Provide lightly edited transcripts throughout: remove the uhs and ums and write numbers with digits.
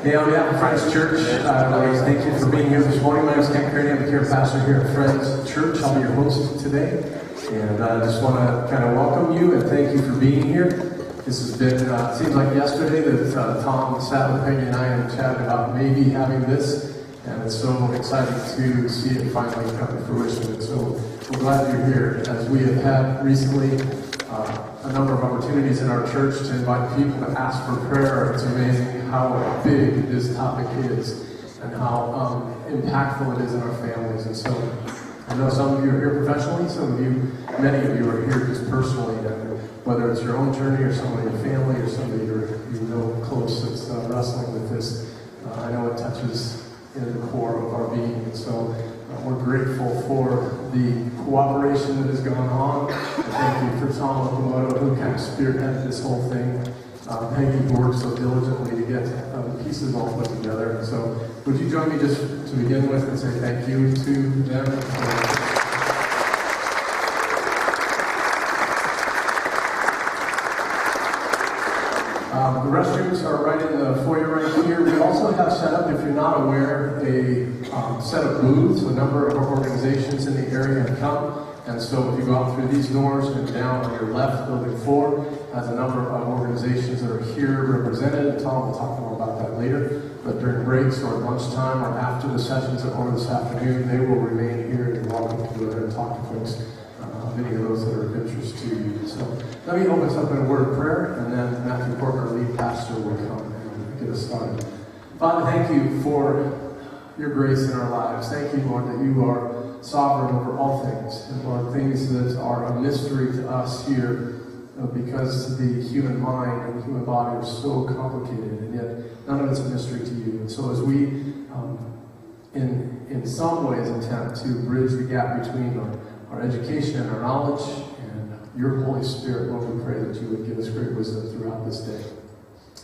Hey, on behalf of Friends Church, thank you for being here this morning. My name is Ken Craney. I'm the care pastor here at Friends Church. I'll be your host today. And I just want to kind of welcome you and thank you for being here. This has been, it seems like yesterday that Tom sat with Peggy and I and chatted about maybe having this. And it's so exciting to see it finally come to fruition. And so we're glad you're here. As we have had recently a number of opportunities in our church to invite people to ask for prayer. It's amazing how big this topic is and how impactful it is in our families. And so I know some of you are here professionally, some of you, many of you are here just personally, and whether it's your own journey or somebody in your family or somebody you know close that's wrestling with this. I know it touches in the core of our being. And so we're grateful for the cooperation that has gone on. Thank you for Tom Okamoto, who kind of spearheaded this whole thing. Peggy, who worked so diligently to get the pieces all put together. And so would you join me just to begin with and say thank you to them? The restrooms are right in the foyer right here. We also have set up, if you're not aware, a set of booths. A number of our organizations in the area have come. And so if you go out through these doors and down on your left, building 4 has a number of organizations that are here represented. Tom will talk more about that later. But during breaks or at lunchtime or after the sessions or this afternoon, they will remain here and welcome to go there and talk to folks. Many of those that are of interest to you. So let me open us up in a word of prayer, and then Matthew Cork, our lead pastor, will come and get us started. Father, thank you for your grace in our lives. Thank you, Lord, that you are sovereign over all things, and Lord, things that are a mystery to us here, because the human mind and the human body are so complicated, and yet none of it's a mystery to you. And so as we, in some ways, attempt to bridge the gap between our education and our knowledge and your Holy Spirit, Lord, we pray that you would give us great wisdom throughout this day.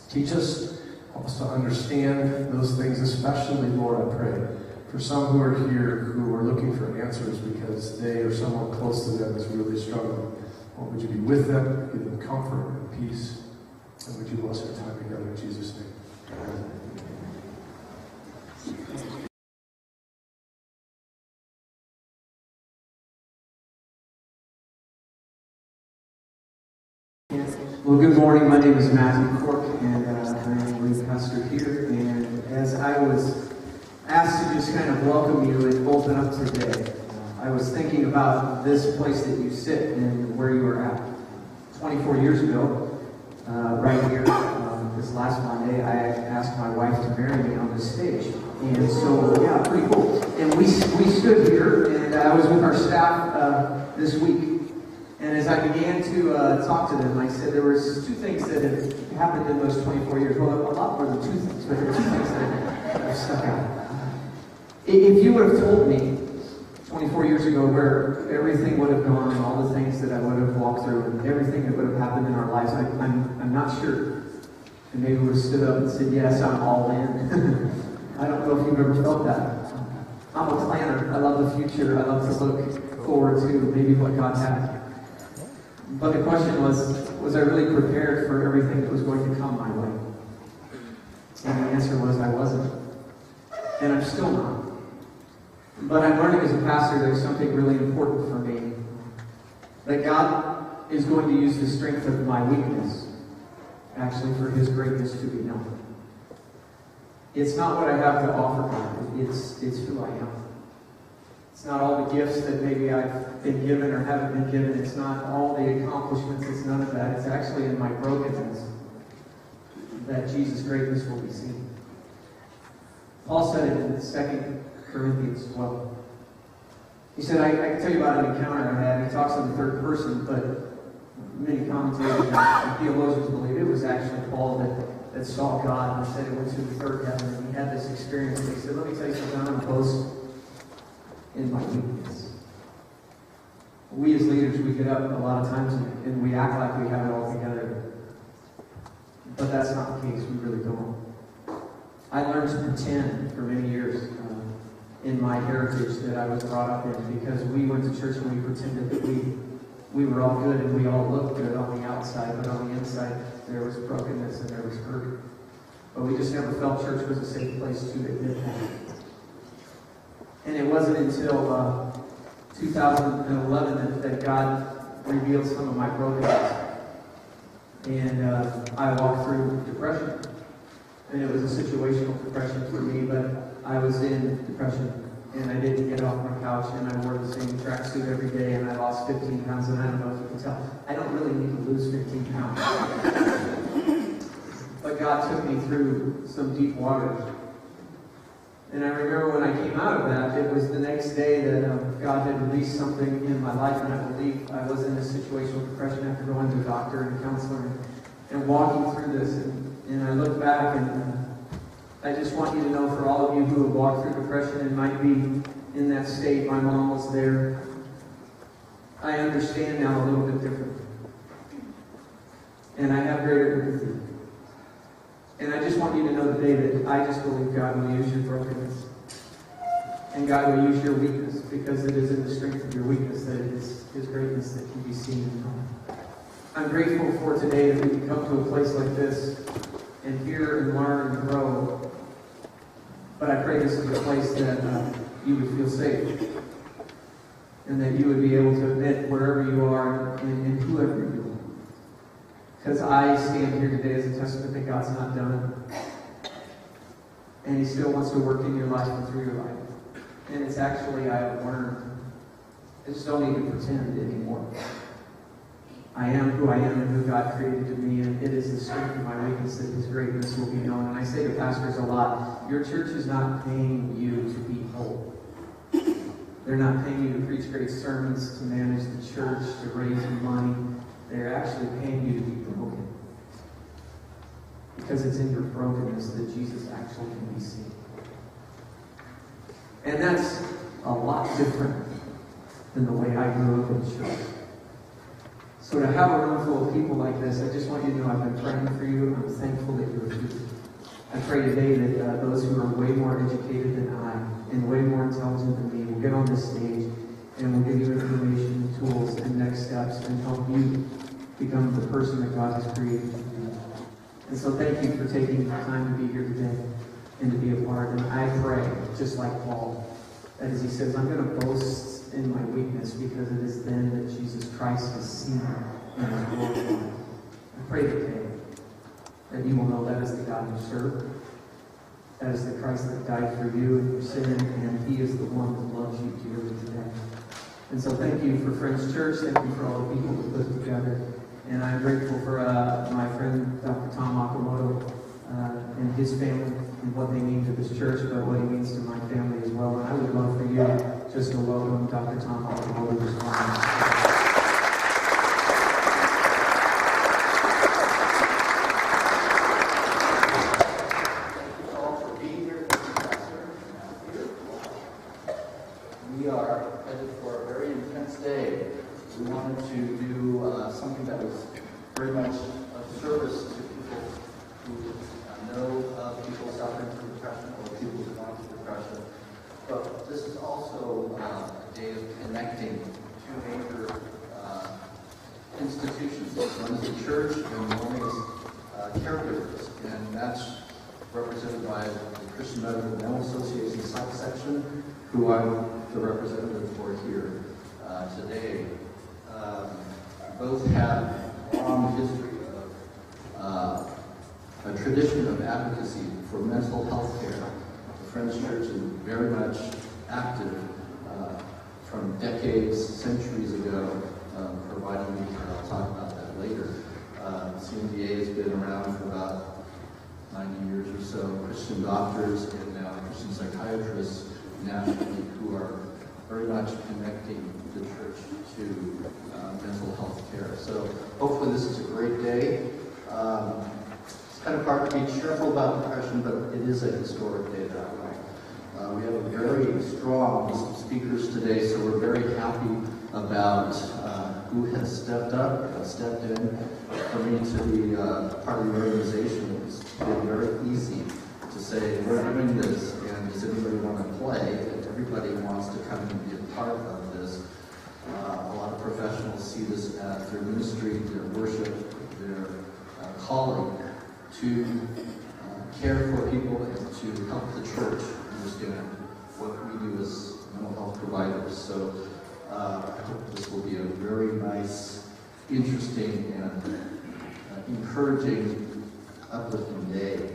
Teach us, help us to understand those things, especially, Lord, I pray, for some who are here who are looking for answers because they or someone close to them is really struggling. Lord, would you be with them, give them comfort and peace, and would you bless our time together in Jesus' name. Amen. Well, good morning. My name is Matthew Cork, and I'm the lead pastor here. And as I was asked to just kind of welcome you and open up today, I was thinking about this place that you sit and where you were at. 24 years ago, right here, this last Monday, I asked my wife to marry me on this stage. And so, yeah, pretty cool. And we stood here, and I was with our staff this week. And as I began to talk to them, I said there was 2 things that had happened in those 24 years. Well, a lot more than 2 things, but there were 2 things that have stuck out. If you would have told me 24 years ago where everything would have gone and all the things that I would have walked through and everything that would have happened in our lives, I'm not sure. And maybe we would have stood up and said, yes, I'm all in. I don't know if you've ever felt that. I'm a planner. I love the future. I love to look forward to maybe what God had. But the question was I really prepared for everything that was going to come my way? And the answer was I wasn't. And I'm still not. But I'm learning as a pastor there's something really important for me. That God is going to use the strength of my weakness, actually, for His greatness to be known. It's not what I have to offer God. It's who I am. It's not all the gifts that maybe I've been given or haven't been given. It's not all the accomplishments. It's none of that. It's actually in my brokenness that Jesus' greatness will be seen. Paul said it in 2 Corinthians 12. He said, I can tell you about an encounter I had. He talks in the third person, but many commentators and theologians believe it was actually Paul that saw God and said it went to the third heaven, and he had this experience. And he said, let me tell you something, I'm going to boast in my weakness. We as leaders, we get up a lot of times and we act like we have it all together. But that's not the case. We really don't. I learned to pretend for many years in my heritage that I was brought up in, because we went to church and we pretended that we were all good and we all looked good on the outside, but on the inside there was brokenness and there was hurt. But we just never felt church was a safe place to admit that. And it wasn't until 2011 that God revealed some of my brokenness. And I walked through depression. And it was a situational depression for me, but I was in depression. And I didn't get off my couch, and I wore the same tracksuit every day, and I lost 15 pounds, and I don't know if you can tell. I don't really need to lose 15 pounds. But God took me through some deep waters. And I remember when I came out of that, it was the next day that God had released something in my life, and I believe I was in a situational depression after going to a doctor and a counselor and walking through this. And I look back, and I just want you to know, for all of you who have walked through depression and might be in that state, my mom was there. I understand now a little bit different. And I have greater empathy. And I just want you to know today that I just believe God will use your brokenness. And God will use your weakness, because it is in the strength of your weakness that it is His greatness that can be seen and known. I'm grateful for today that we can come to a place like this and hear and learn and grow. But I pray this is a place that you would feel safe. And that you would be able to admit wherever you are and whoever you are. Because I stand here today as a testament that God's not done. And He still wants to work in your life and through your life. And it's actually, I have learned, I just don't need to pretend anymore. I am who I am and who God created to be, and it is the strength of my weakness that His greatness will be known. And I say to pastors a lot, your church is not paying you to be whole. They're not paying you to preach great sermons, to manage the church, to raise money. They're actually paying you to be broken. Because it's in your brokenness that Jesus actually can be seen. And that's a lot different than the way I grew up in church. So to have a room full of people like this, I just want you to know I've been praying for you. I'm thankful that you're here. I pray today that those who are way more educated than I and way more intelligent than me will get on this stage and will give you information, tools, and next steps and help you become the person that God has created you to be. And so thank you for taking the time to be here today and to be a part. And I pray, just like Paul, that as he says, I'm going to boast in my weakness, because it is then that Jesus Christ is seen and is glorified. I pray today that you will know that is the God you serve. That is the Christ that died for you and your sin, and He is the one that loves you dearly today. And so thank you for Friends Church. Thank you for all the people who put it together. And I'm grateful for my friend, Dr. Tom Akamoto, and his family, and what they mean to this church, but what he means to my family as well. And I would love for you just to welcome Dr. Tom Akamoto this morning. We are headed for a very intense day. We wanted to do something that was very much of service to people who know of people suffering from depression or people who want depression. But this is also a day of connecting two major institutions. One is the church and one is caregivers. And that's represented by the Christian Medical Mental Association Psych Section, who I'm the representative for here today. Both have a long history of a tradition of advocacy for mental health care. The Friends Church is very much active from decades, centuries ago, providing, I'll talk about that later. CMDA has been around for about 90 years or so. Christian doctors and now Christian psychiatrists nationally who are very much connecting the church to mental health care. So hopefully this is a great day. It's kind of hard to be cheerful about depression, but it is a historic day that way. We have a very strong list of speakers today, so we're very happy about who has stepped up, stepped in. For me to be part of the organization, it's been very easy to say, we're doing this, and does anybody want to play? And everybody wants to come and be a part of this. A lot of professionals see this as their ministry, their worship, their calling to care for people and to help the church understand what we do as mental health providers. So I hope this will be a very nice, interesting, and encouraging, uplifting day.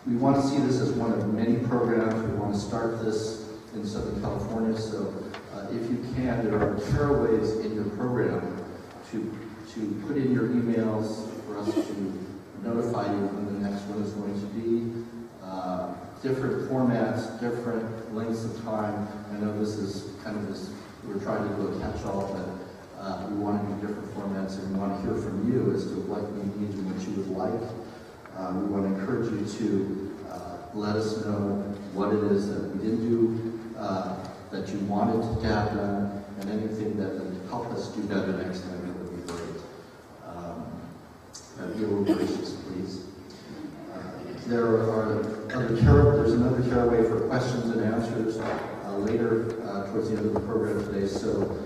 We want to see this as one of many programs. We want to start this in Southern California. So if you can, there are caraways in your program to put in your emails for us to notify you when the next one is going to be. Different formats, different lengths of time. I know this is kind of this, we're trying to do a catch-all, but we want to do different formats, and we want to hear from you as to what you need and what you would like. We want to encourage you to let us know what it is that we didn't do, that you wanted to have done, and anything that would help us do better next time. That would be great. Be a little gracious, please. There's another caraway for questions and answers later towards the end of the program today. So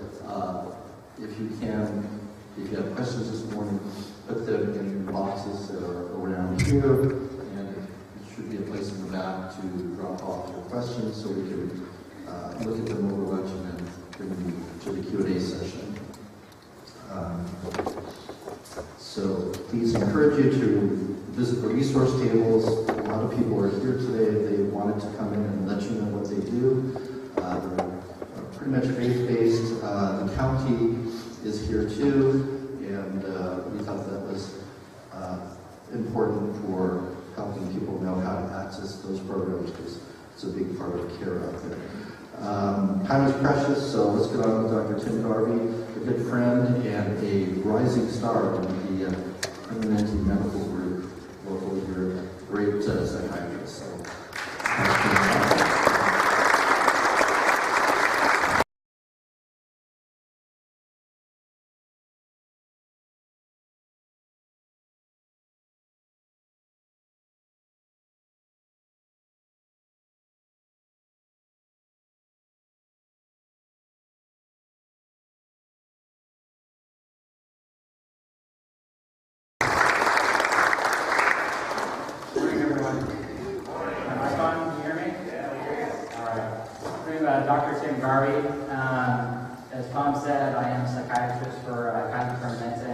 if you have questions this morning, put them in boxes that are around here, and there should be a place in the back to drop off your questions so we can look at them over lunch and then bring them to the Q&A session. So please encourage you to visit the resource tables. A lot of people are here today. They wanted to come in and let you know what they do. They're pretty much faith-based. The county is here too, and we thought that was important for helping people know how to access those programs, because it's a big part of care out there. Time is precious, so let's get on with Dr. Tim Garvey, a good friend and a rising star in the Permanente Medical Group locally here, great psychiatrist. So, Dr. Tim Garvey. As Tom said, I am a psychiatrist for Permanente.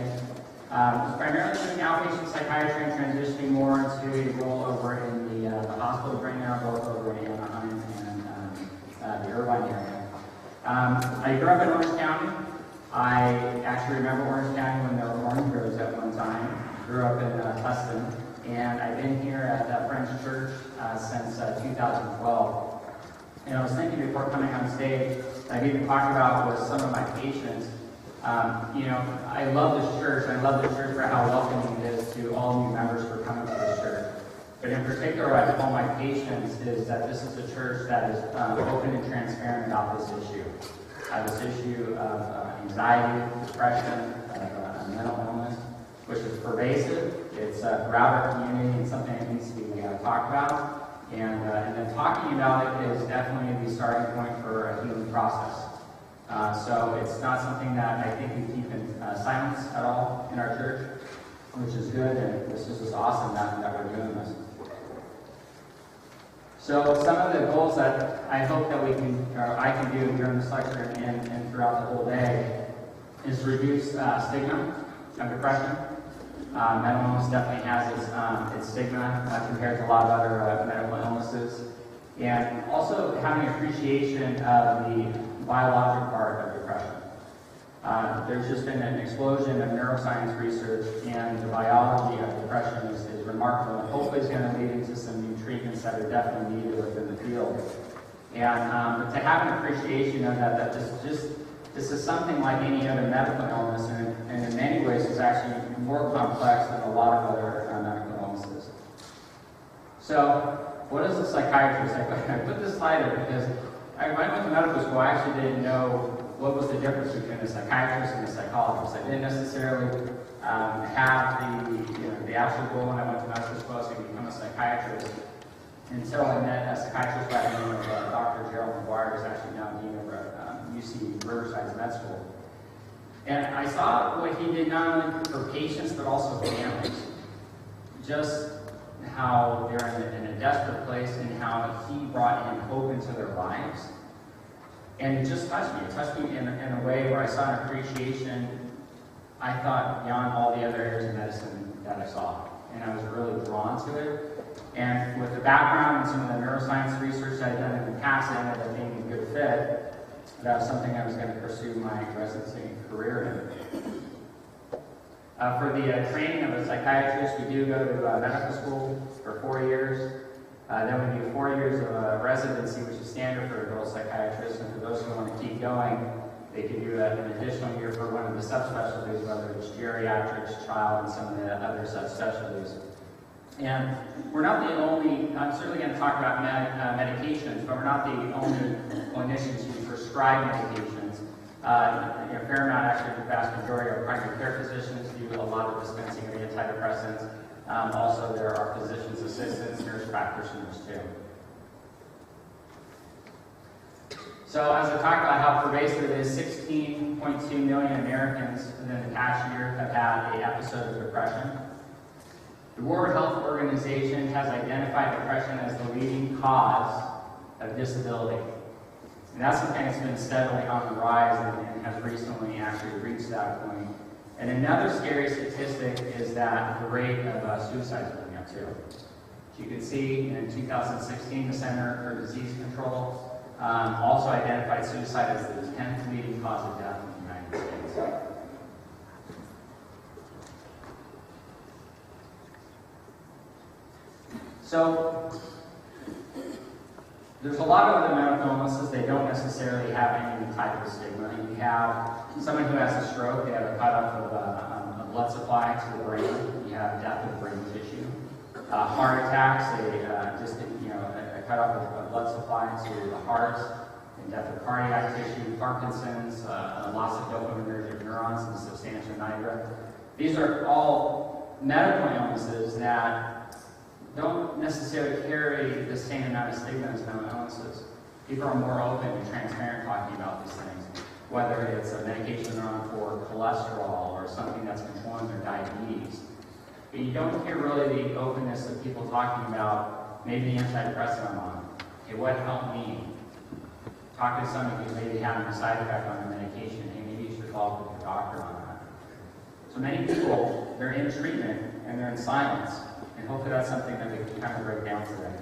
Primarily doing outpatient psychiatry and transitioning more into a role over in the hospitals right now, both over in Anaheim and the Irvine area. I grew up in Orange County. I actually remember Orange County when there were orange groves at one time. Grew up in Tustin, and I've been here at French Church since 2012. And I was thinking before coming on stage, I've even talked about with some of my patients, I love this church. I love this church for how welcoming it is to all new members for coming to this church. But in particular, what I tell my patients is that this is a church that is open and transparent about this issue. This issue of anxiety, depression, mental illness, which is pervasive. It's throughout our community and something that needs to be talked about. And then talking about it is definitely the starting point for a healing process. So it's not something that I think we keep in silence at all in our church, which is good, and this is just awesome that we're doing this. So some of the goals that I hope that I can do during this lecture and throughout the whole day is to reduce stigma of depression. Mental illness definitely has its stigma compared to a lot of other medical illnesses. And also having appreciation of the biological part of depression. There's just been an explosion of neuroscience research, and the biology of depression is remarkable, and hopefully is going to lead into some new treatments that are definitely needed within the field. And to have an appreciation of that this is something like any other medical illness, and in many ways is actually more complex than a lot of other medical illnesses. So, what is a psychiatrist? I put this slide up because when I went to medical school, I actually didn't know what was the difference between a psychiatrist and a psychologist. I didn't necessarily have the actual goal when I went to medical school. I was going to become a psychiatrist until I met a psychiatrist by the name of Dr. Gerald McGuire, who's actually now dean over at UC Riverside Med School. And I saw what he did not only for patients but also families. just how they're in a desperate place and how he brought in hope into their lives. And it just touched me. It touched me in a way where I saw an appreciation, I thought, beyond all the other areas of medicine that I saw. And I was really drawn to it. And with the background and some of the neuroscience research I'd done in the past, I ended up being a good fit. That was something I was going to pursue my residency career in. For the training of a psychiatrist, we do go to medical school for 4 years. Then we do 4 years of residency, which is standard for adult psychiatrists. And for those who want to keep going, they can do an additional year for one of the subspecialties, whether it's geriatrics, child, and some of the other subspecialties. And we're not the only, I'm certainly going to talk about medications, but we're not the only clinicians who prescribe medications. A fair amount, actually, the vast majority of primary care physicians do a lot of dispensing of antidepressants. Also, there are physician's assistants, nurse practitioners, too. So, as I talked about how pervasive it is, 16.2 million Americans within the past year have had an episode of depression. The World Health Organization has identified depression as the leading cause of disability. And that's something that's been steadily on the rise and has recently actually reached that point. And another scary statistic is that the rate of suicide is going up too. As you can see, in 2016, the Center for Disease Control also identified suicide as the 10th leading cause of death in the United States. So, there's a lot of other medical illnesses. They don't necessarily have any type of stigma. You have someone who has a stroke, they have a cutoff of a blood supply to the brain. You have death of brain tissue. Heart attacks, a cutoff of blood supply to the heart, and death of cardiac tissue, Parkinson's, loss of dopaminergic neurons, and substantia nigra. These are all medical illnesses that don't necessarily carry the same amount of stigma as mental illnesses. People are more open and transparent talking about these things, whether it's a medication they're on for cholesterol or something that's controlling their diabetes. But you don't hear really the openness of people talking about maybe the antidepressant I'm on. Hey, what helped me? Talk to someone who's maybe having a side effect on their medication. Hey, maybe you should follow up with your doctor on that. So many people, they're in treatment and they're in silence. And hopefully that's something that we can kind of break down today.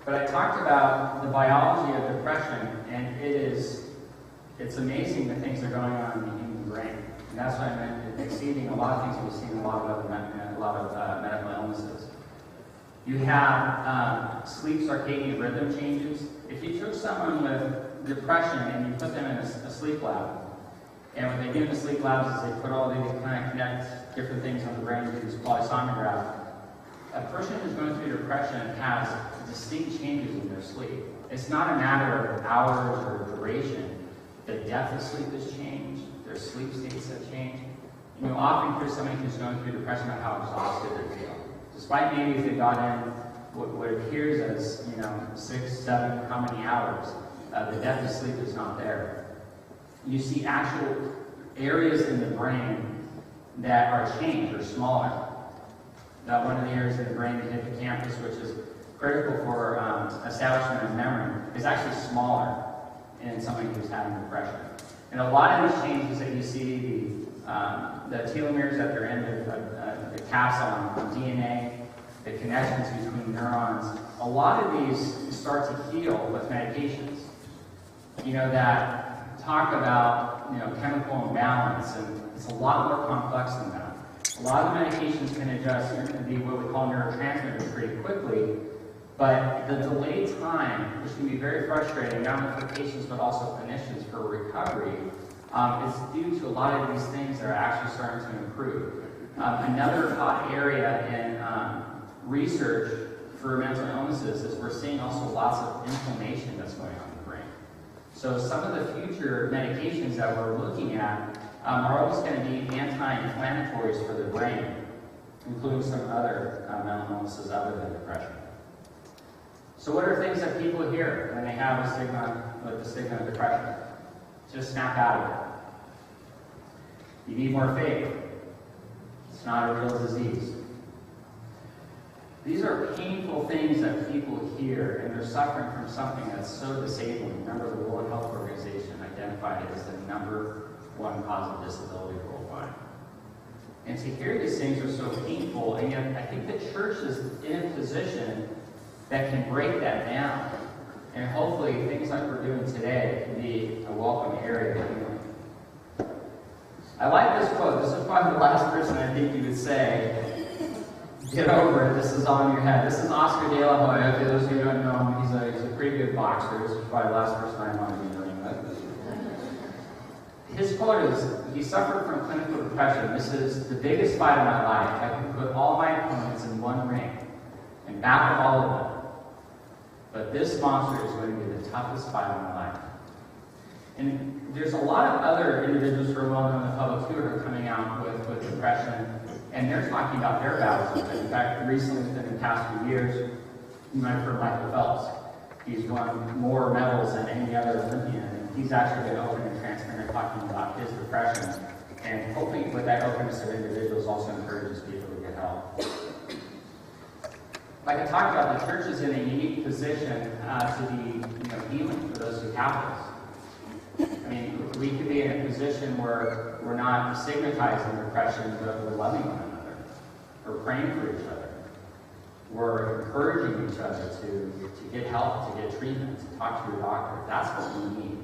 But I talked about the biology of depression, and it's amazing the things that are going on in the human brain. And that's why I meant exceeding a lot of things we've seen in a lot of medical illnesses. You have sleep circadian rhythm changes. If you took someone with depression and you put them in a sleep lab, and what they do in the sleep labs is they put all these kind of connect different things on the brain with this polysomnograph. A person who's going through depression has distinct changes in their sleep. It's not a matter of hours or duration. The depth of sleep has changed. Their sleep states have changed. You know, often for somebody who's going through depression about how exhausted they feel. Despite maybe if they got in what appears as, 6, 7, how many hours, the depth of sleep is not there. You see actual areas in the brain that are changed or smaller. That one of the areas in the brain, the hippocampus, which is critical for establishment of memory, is actually smaller in somebody who's having depression. And a lot of these changes that you see, the telomeres at their end of the caps on DNA, the connections between neurons, a lot of these start to heal with medications. That talk about chemical imbalance, and it's a lot more complex than that. A lot of the medications can adjust the what we call neurotransmitters pretty quickly, but the delayed time, which can be very frustrating, not only for patients but also clinicians for recovery, is due to a lot of these things that are actually starting to improve. Another hot area in research for mental illnesses is we're seeing also lots of inflammation that's going on in the brain. So some of the future medications that we're looking at are always going to be anti-inflammatories for the brain, including some other mental illnesses other than depression. So what are things that people hear when they have a stigma, with the stigma of depression? Just snap out of it. You need more faith. It's not a real disease. These are painful things that people hear, and they're suffering from something that's so disabling. Remember, the World Health Organization identified it as the #1 cause of disability worldwide. And to hear these things are so painful, and yet I think the church is in a position that can break that down. And hopefully things like we're doing today can be a welcome area of healing. I like this quote. This is probably the last person I think you would say, get over it, this is on your head. This is Oscar De La Hoya. For those of you who don't know him, he's a pretty good boxer. This is probably the last person I want to be doing with. His quote is, he suffered from clinical depression. This is the biggest fight of my life. I can put all my opponents in one ring and back all of them. But this monster is going to be the toughest fight of my life. And there's a lot of other individuals who are well known in the public who are coming out with depression, and they're talking about their battles with it. In fact, recently, within the past few years, you might have heard Michael Phelps. He's won more medals than any other Olympian, and he's actually been open and transparent talking about his depression. And hopefully, with that openness of individuals, also encourages people to get help. Like I talked about, the church is in a unique position to be healing for those who have this. I mean, we could be in a position where we're not stigmatizing depression, but we're loving one another. We're praying for each other. We're encouraging each other to get help, to get treatment, to talk to your doctor. That's what we need.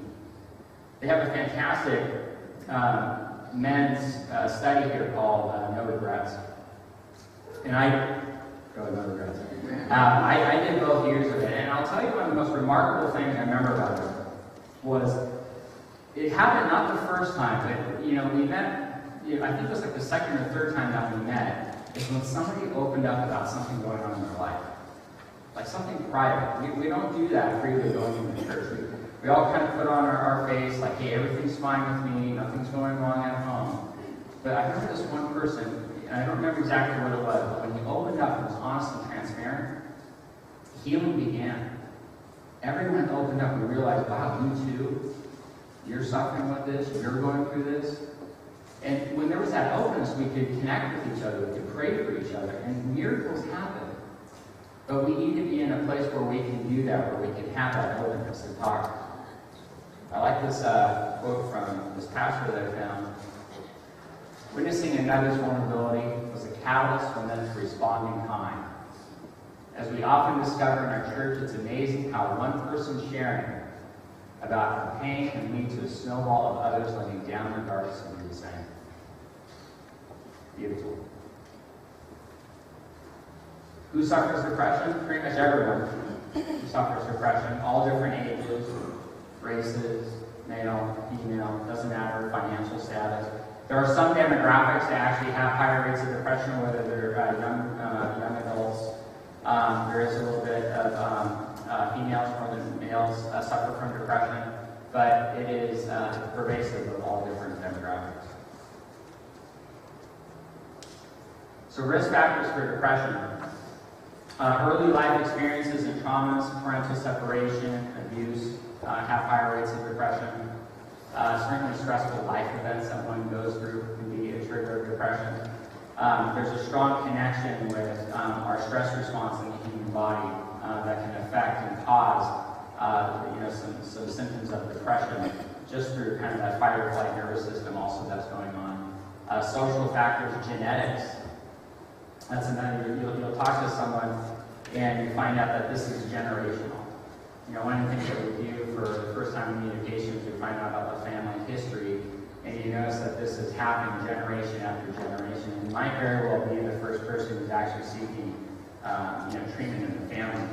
They have a fantastic men's study here called No Regrets. And I did both years of it, and I'll tell you one of the most remarkable things I remember about it was it happened not the first time, but we met. I think it was like the second or third time that we met is when somebody opened up about something going on in their life, like something private. We don't do that freely going into church. We all kind of put on our face like, hey, everything's fine with me, nothing's going wrong at home. But I remember this one person. I don't remember exactly what it was, but when he opened up and was honest and transparent, healing began. Everyone opened up and realized, wow, you too, you're suffering with this, you're going through this. And when there was that openness, we could connect with each other, we could pray for each other, and miracles happen. But we need to be in a place where we can do that, where we can have that openness and talk. I like this quote from this pastor that I found. Witnessing another's vulnerability was a catalyst for them to respond in kind. As we often discover in our church, it's amazing how one person sharing about her pain can lead to a snowball of others letting down their darkness and do the same. Beautiful. Who suffers depression? Pretty much everyone who suffers depression, all different ages, races, male, female, doesn't matter, financial status. There are some demographics that actually have higher rates of depression, whether they're young adults. There is a little bit of females more than males suffer from depression, but it is pervasive of all different demographics. So risk factors for depression. Early life experiences and traumas, parental separation, abuse have higher rates of depression. Certainly stressful life events that one goes through can be a trigger of depression. There's a strong connection with our stress response in the human body that can affect and cause some symptoms of depression just through kind of that fight or flight nervous system also that's going on. Social factors, genetics. That's another, you'll talk to someone and you find out that this is generational. One of the things that we do for the first time in communication is we find out about the family history, and you notice that this is happening generation after generation. And you might very well be the first person who's actually seeking treatment in the family.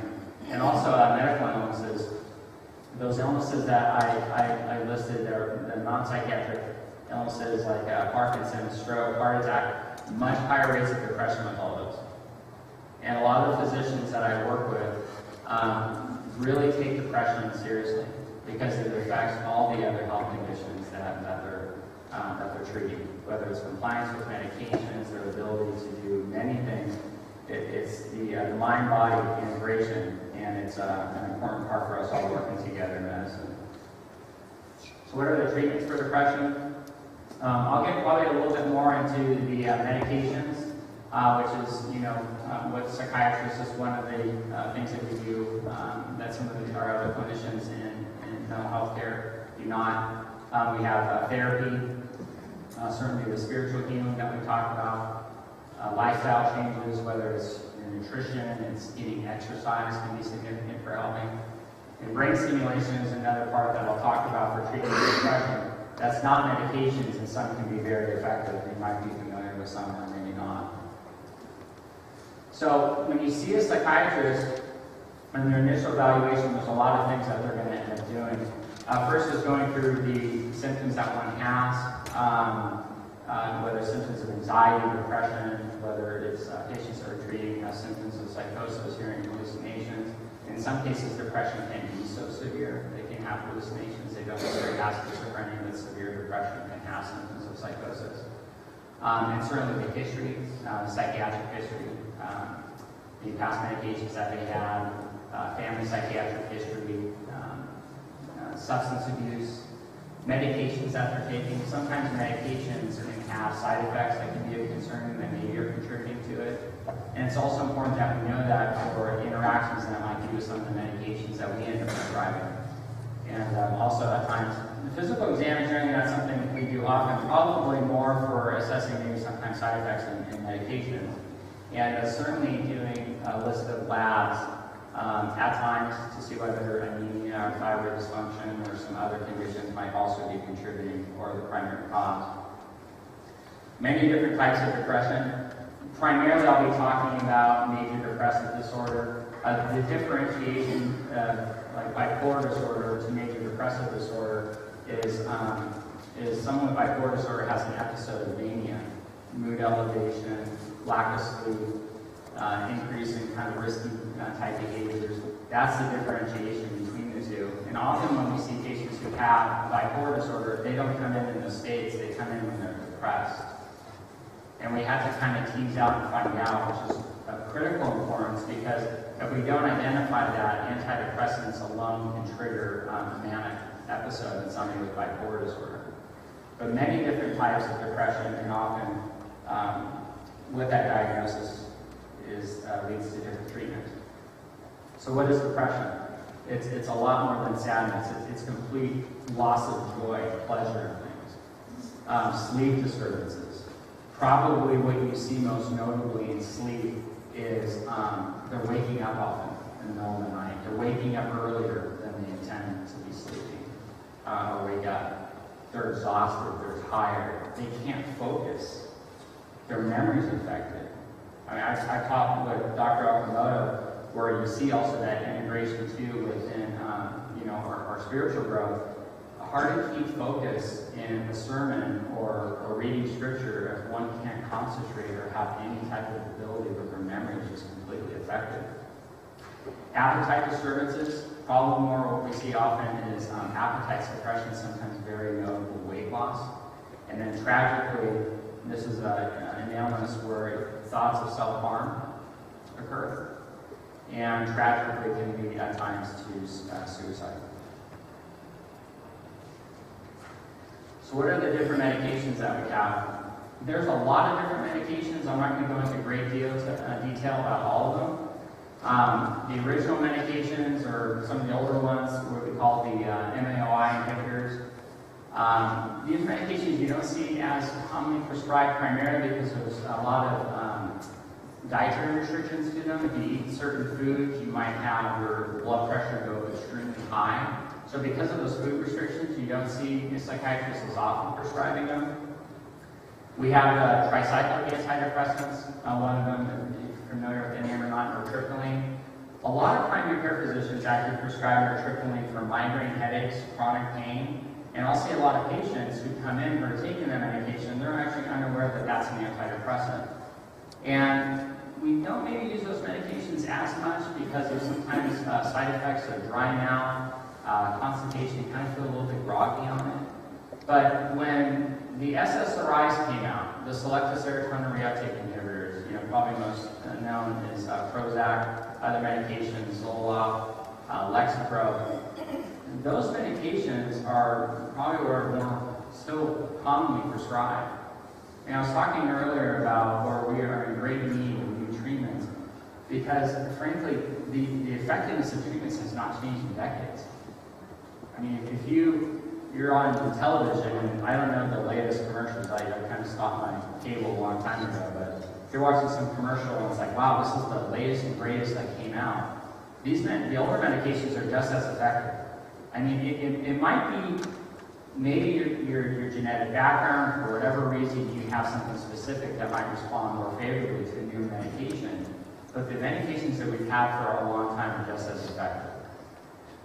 And also medical illnesses. Those illnesses that I listed, they're non-psychiatric illnesses like Parkinson's, stroke, heart attack, much higher rates of depression with all those. And a lot of the physicians that I work with really take depression seriously because it affects all the other health conditions that they're treating, whether it's compliance with medications, their ability to do many things. It's the mind-body integration, and it's an important part for us all working together in medicine. So what are the treatments for depression? I'll get probably a little bit more into the medications, which is, with psychiatrists is one of the things that we do that some of our other clinicians in mental health care do not. We have therapy, certainly the spiritual healing that we talked about, lifestyle changes, whether it's nutrition, it's eating, exercise can be significant for helping. And brain stimulation is another part that I'll talk about for treating depression. That's not medications, and some can be very effective. You might be familiar with some, or maybe not. So when you see a psychiatrist in their initial evaluation, there's a lot of things that they're going to end up doing. First is going through the symptoms that one has, whether symptoms of anxiety, depression, whether it's patients that are treating symptoms of psychosis, hearing hallucinations. In some cases, depression can be so severe, they can have hallucinations, they don't necessarily have schizophrenia, but severe depression can have symptoms of psychosis. And certainly the history, psychiatric history, the past medications that they had, family psychiatric history, substance abuse, medications that they're taking. Sometimes medications can have side effects that can be of concern that maybe are contributing to it. And it's also important that we know that for interactions that might be with some of the medications that we end up prescribing. And also at times, the physical exam is generally not something that we do often, probably more for assessing maybe sometimes side effects in medications. And certainly doing a list of labs at times to see whether anemia or thyroid dysfunction or some other conditions might also be contributing or the primary cause. Many different types of depression. Primarily, I'll be talking about major depressive disorder. The differentiation, like bipolar disorder to major depressive disorder, is someone with bipolar disorder has an episode of mania, mood elevation, lack of sleep, increase in kind of risky type behaviors. That's the differentiation between the two. And often when we see patients who have bipolar disorder, they don't come in those states, they come in when they're depressed. And we have to kind of tease out and find out, which is of critical importance, because if we don't identify that, antidepressants alone can trigger a manic episode in somebody with bipolar disorder. But many different types of depression, and often with that diagnosis leads to different treatments. So what is depression? It's a lot more than sadness. It's complete loss of joy, pleasure in things. Sleep disturbances. Probably what you see most notably in sleep is they're waking up often in the middle of the night. They're waking up earlier than they intend to be sleeping or wake up. They're exhausted, they're tired, they can't focus. Their memory's affected. I mean, I talked with Dr. Okamoto, where you see also that integration too within our spiritual growth. Hard to keep focus in a sermon or reading scripture if one can't concentrate or have any type of ability where their memory is just completely affected. Appetite disturbances, probably more what we see often is appetite suppression, sometimes very notable weight loss. And then tragically, this is an illness where thoughts of self-harm occur. And tragically can be at times to suicide. So what are the different medications that we have? There's a lot of different medications. I'm not going to go into great detail about all of them. The original medications, or some of the older ones, what we call the MAOI inhibitors. These medications you don't see as commonly prescribed primarily because there's a lot of dietary restrictions to them. If you eat certain foods, you might have your blood pressure go extremely high. So because of those food restrictions, you don't see psychiatrists as often prescribing them. We have tricyclic antidepressants. One of them, if you're familiar with the name or not, nortriptyline. A lot of primary care physicians actually prescribe nortriptyline for migraine headaches, chronic pain, and I'll see a lot of patients who come in who are taking that medication, they're actually unaware that that's an antidepressant. And we don't maybe use those medications as much because of sometimes side effects of dry mouth, constipation, you kind of feel a little bit groggy on it. But when the SSRIs came out, the selective serotonin reuptake inhibitors, probably most known is Prozac, other medications, Zoloft, Lexapro. Those medications are probably where more still commonly prescribed. And I was talking earlier about where we are in great need of new treatments because, frankly, the effectiveness of treatments has not changed in decades. I mean, if you're on television, and I don't know the latest commercials, I kind of stopped my cable a long time ago, but if you're watching some commercial and it's like, wow, this is the latest and greatest that came out, the older medications are just as effective. I mean, it might be maybe your genetic background, for whatever reason, you have something specific that might respond more favorably to a new medication, but the medications that we've had for a long time are just as effective.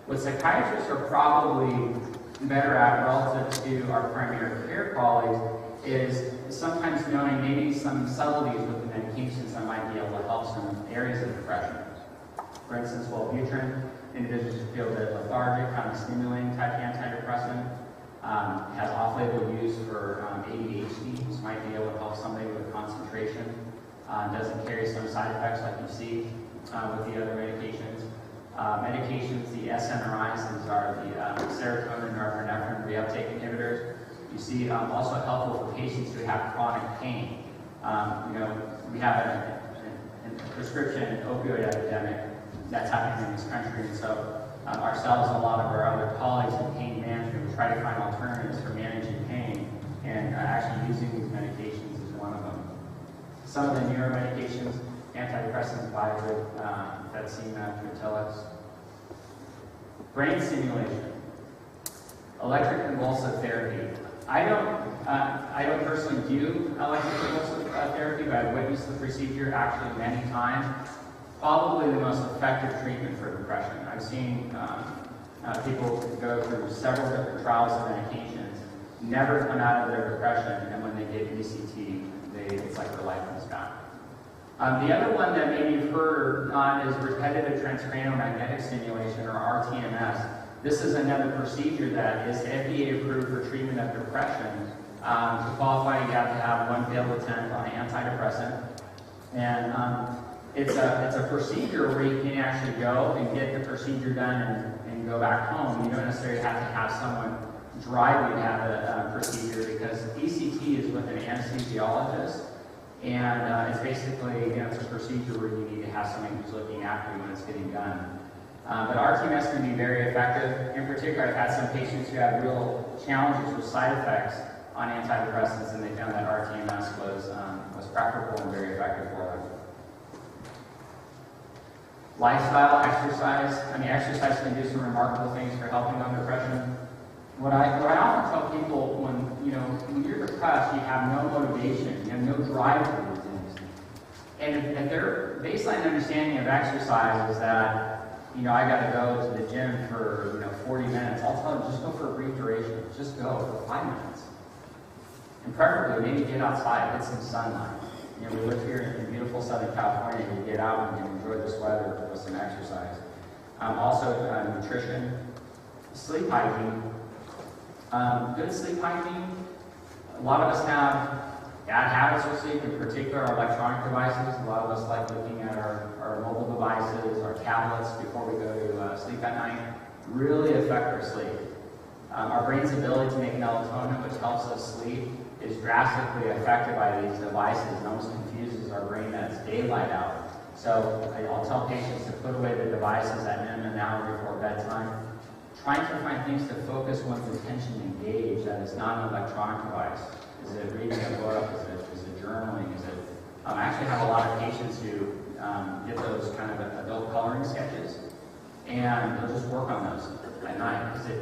What psychiatrists are probably better at relative to our primary care colleagues is sometimes knowing maybe some subtleties with the medications that might be able to help some areas of depression. For instance, Wellbutrin, individuals who feel a bit lethargic, kind of stimulating type antidepressant, has off-label use for ADHD, which might be able to help somebody with concentration. Doesn't carry some side effects like you see with the other medications. Medications, the SNRIs, these are the serotonin, norepinephrine reuptake inhibitors. You see also helpful for patients who have chronic pain. We have a prescription opioid epidemic that's happening in this country, and so ourselves and a lot of our other colleagues in pain management, we try to find alternatives for managing pain, and actually using these medications is one of them. Some of the newer medications, antidepressants, Viagra, Fetsina, Trintellix. Brain stimulation, electroconvulsive therapy. I don't personally do electroconvulsive therapy, but I've witnessed the procedure actually many times. Probably the most effective treatment for depression. I've seen people go through several different trials of medications, never come out of their depression, and when they get ECT, it's like their life comes back. The other one that maybe you've heard on is repetitive transcranial magnetic stimulation, or RTMS. This is another procedure that is FDA approved for treatment of depression. To qualify, you have to have one failed attempt on an antidepressant. And it's a procedure where you can actually go and get the procedure done and go back home. You don't necessarily have to have someone drive you to have a procedure, because ECT is with an anesthesiologist. And it's basically, it's a procedure where you need to have somebody who's looking after you when it's getting done. But RTMS can be very effective. In particular, I've had some patients who have real challenges with side effects on antidepressants, and they found that RTMS was preferable and very effective for them. Lifestyle, exercise. I mean, exercise can do some remarkable things for helping on depression. What I often tell people when you're depressed, you have no motivation, you have no drive to do things. And their baseline understanding of exercise is that, I got to go to the gym for 40 minutes. I'll tell them, just go for a brief duration. Just go for 5 minutes. And preferably, maybe get outside, get some sunlight. We live here in beautiful Southern California. You get out and you enjoy this weather with some exercise. Also, nutrition, sleep hygiene. Good sleep hygiene. A lot of us have bad habits with sleep, in particular our electronic devices. A lot of us like looking at our mobile devices, our tablets before we go to sleep at night. Really affect our sleep. Our brain's ability to make melatonin, which helps us sleep, is drastically affected by these devices and almost confuses our brain that it's daylight out. So I'll tell patients to put away the devices at minimum an hour before bedtime. Trying to find things to focus one's attention and engage that is not an electronic device. Is it reading a book? Is it journaling? I actually have a lot of patients who get those kind of adult coloring sketches, and they'll just work on those at night, because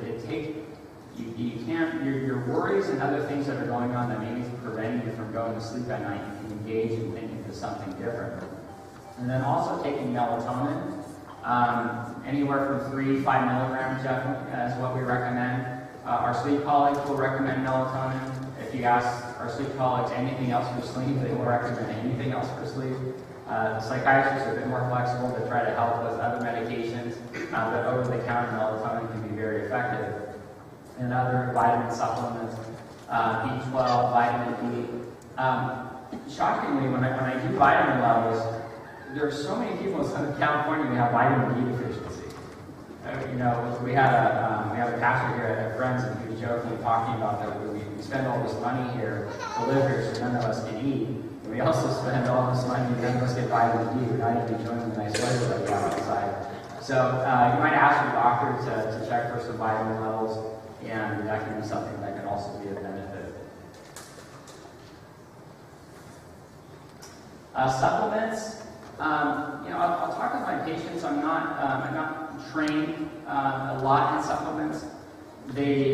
your worries and other things that are going on that maybe preventing you from going to sleep at night, you can engage in thinking of something different. And then also taking melatonin. Anywhere from 3 to 5 milligrams is what we recommend. Our sleep colleagues will recommend melatonin. If you ask our sleep colleagues anything else for sleep, they will recommend anything else for sleep. Psychiatrists are a bit more flexible to try to help with other medications, but over-the-counter melatonin can be very effective. And other vitamin supplements, B12, vitamin D. Shockingly, when I do vitamin levels, there are so many people in Southern California who have vitamin D deficiency. we have a pastor here at Friends, and he was joking, talking about that we spend all this money here to live here, so none of us can eat. And we also spend all this money, none of us get vitamin D. We're not even enjoying the nice weather that we have outside. So you might ask your doctor to check for some vitamin levels, and that can be something that can also be a benefit. Supplements. I'll talk with my patients. I'm not trained a lot in supplements.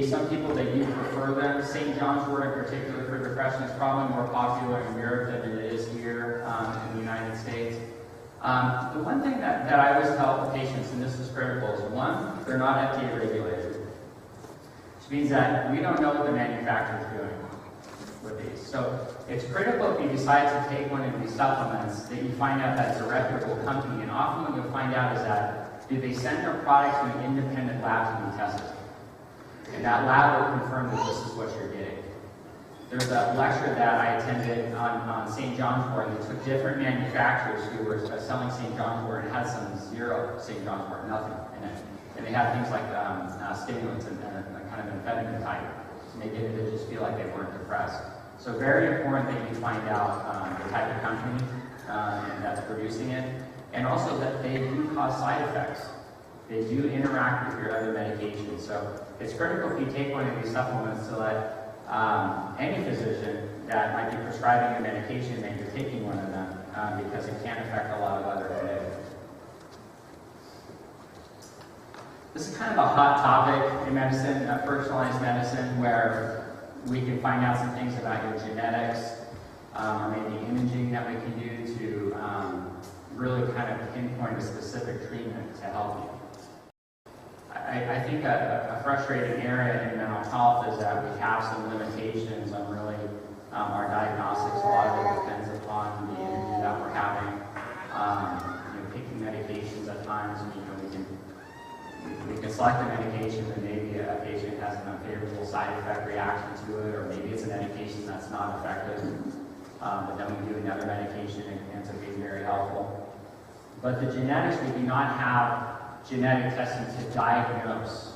Some people, they do prefer them. St. John's wort in particular for depression is probably more popular in Europe than it is here in the United States. The one thing that I always tell patients, and this is critical, is one, they're not FDA regulated, which means that we don't know what the manufacturer is doing with these. So it's critical if you decide to take one of these supplements that you find out that it's a reputable company, and often what you'll find out is that do they send their product to an independent lab to be tested? And that lab will confirm that this is what you're getting. There's a lecture that I attended on St. John's wort, and they took different manufacturers who were selling St. John's wort and had some zero St. John's wort, nothing in it. And they had things like stimulants and kind of amphetamine type to make individuals feel like they weren't depressed. So very important that you find out the type of company that's producing it, and also that they do cause side effects. They do interact with your other medications. So it's critical if you take one of these supplements to let any physician that might be prescribing a medication that you're taking one of them because it can affect a lot of other headaches. This is kind of a hot topic in medicine, personalized medicine, where we can find out some things about your genetics or maybe imaging that we can do to really kind of pinpoint a specific treatment to help you. I think a frustrating area in mental health is that we have some limitations on really our diagnostics. A lot of it depends upon the interview that we're having. Picking medications at times, we can select a medication and maybe a patient has an unfavorable side effect reaction to it, or maybe it's a medication that's not effective. But then we do another medication and it ends up being very helpful. But the genetics, we do not have genetic testing to diagnose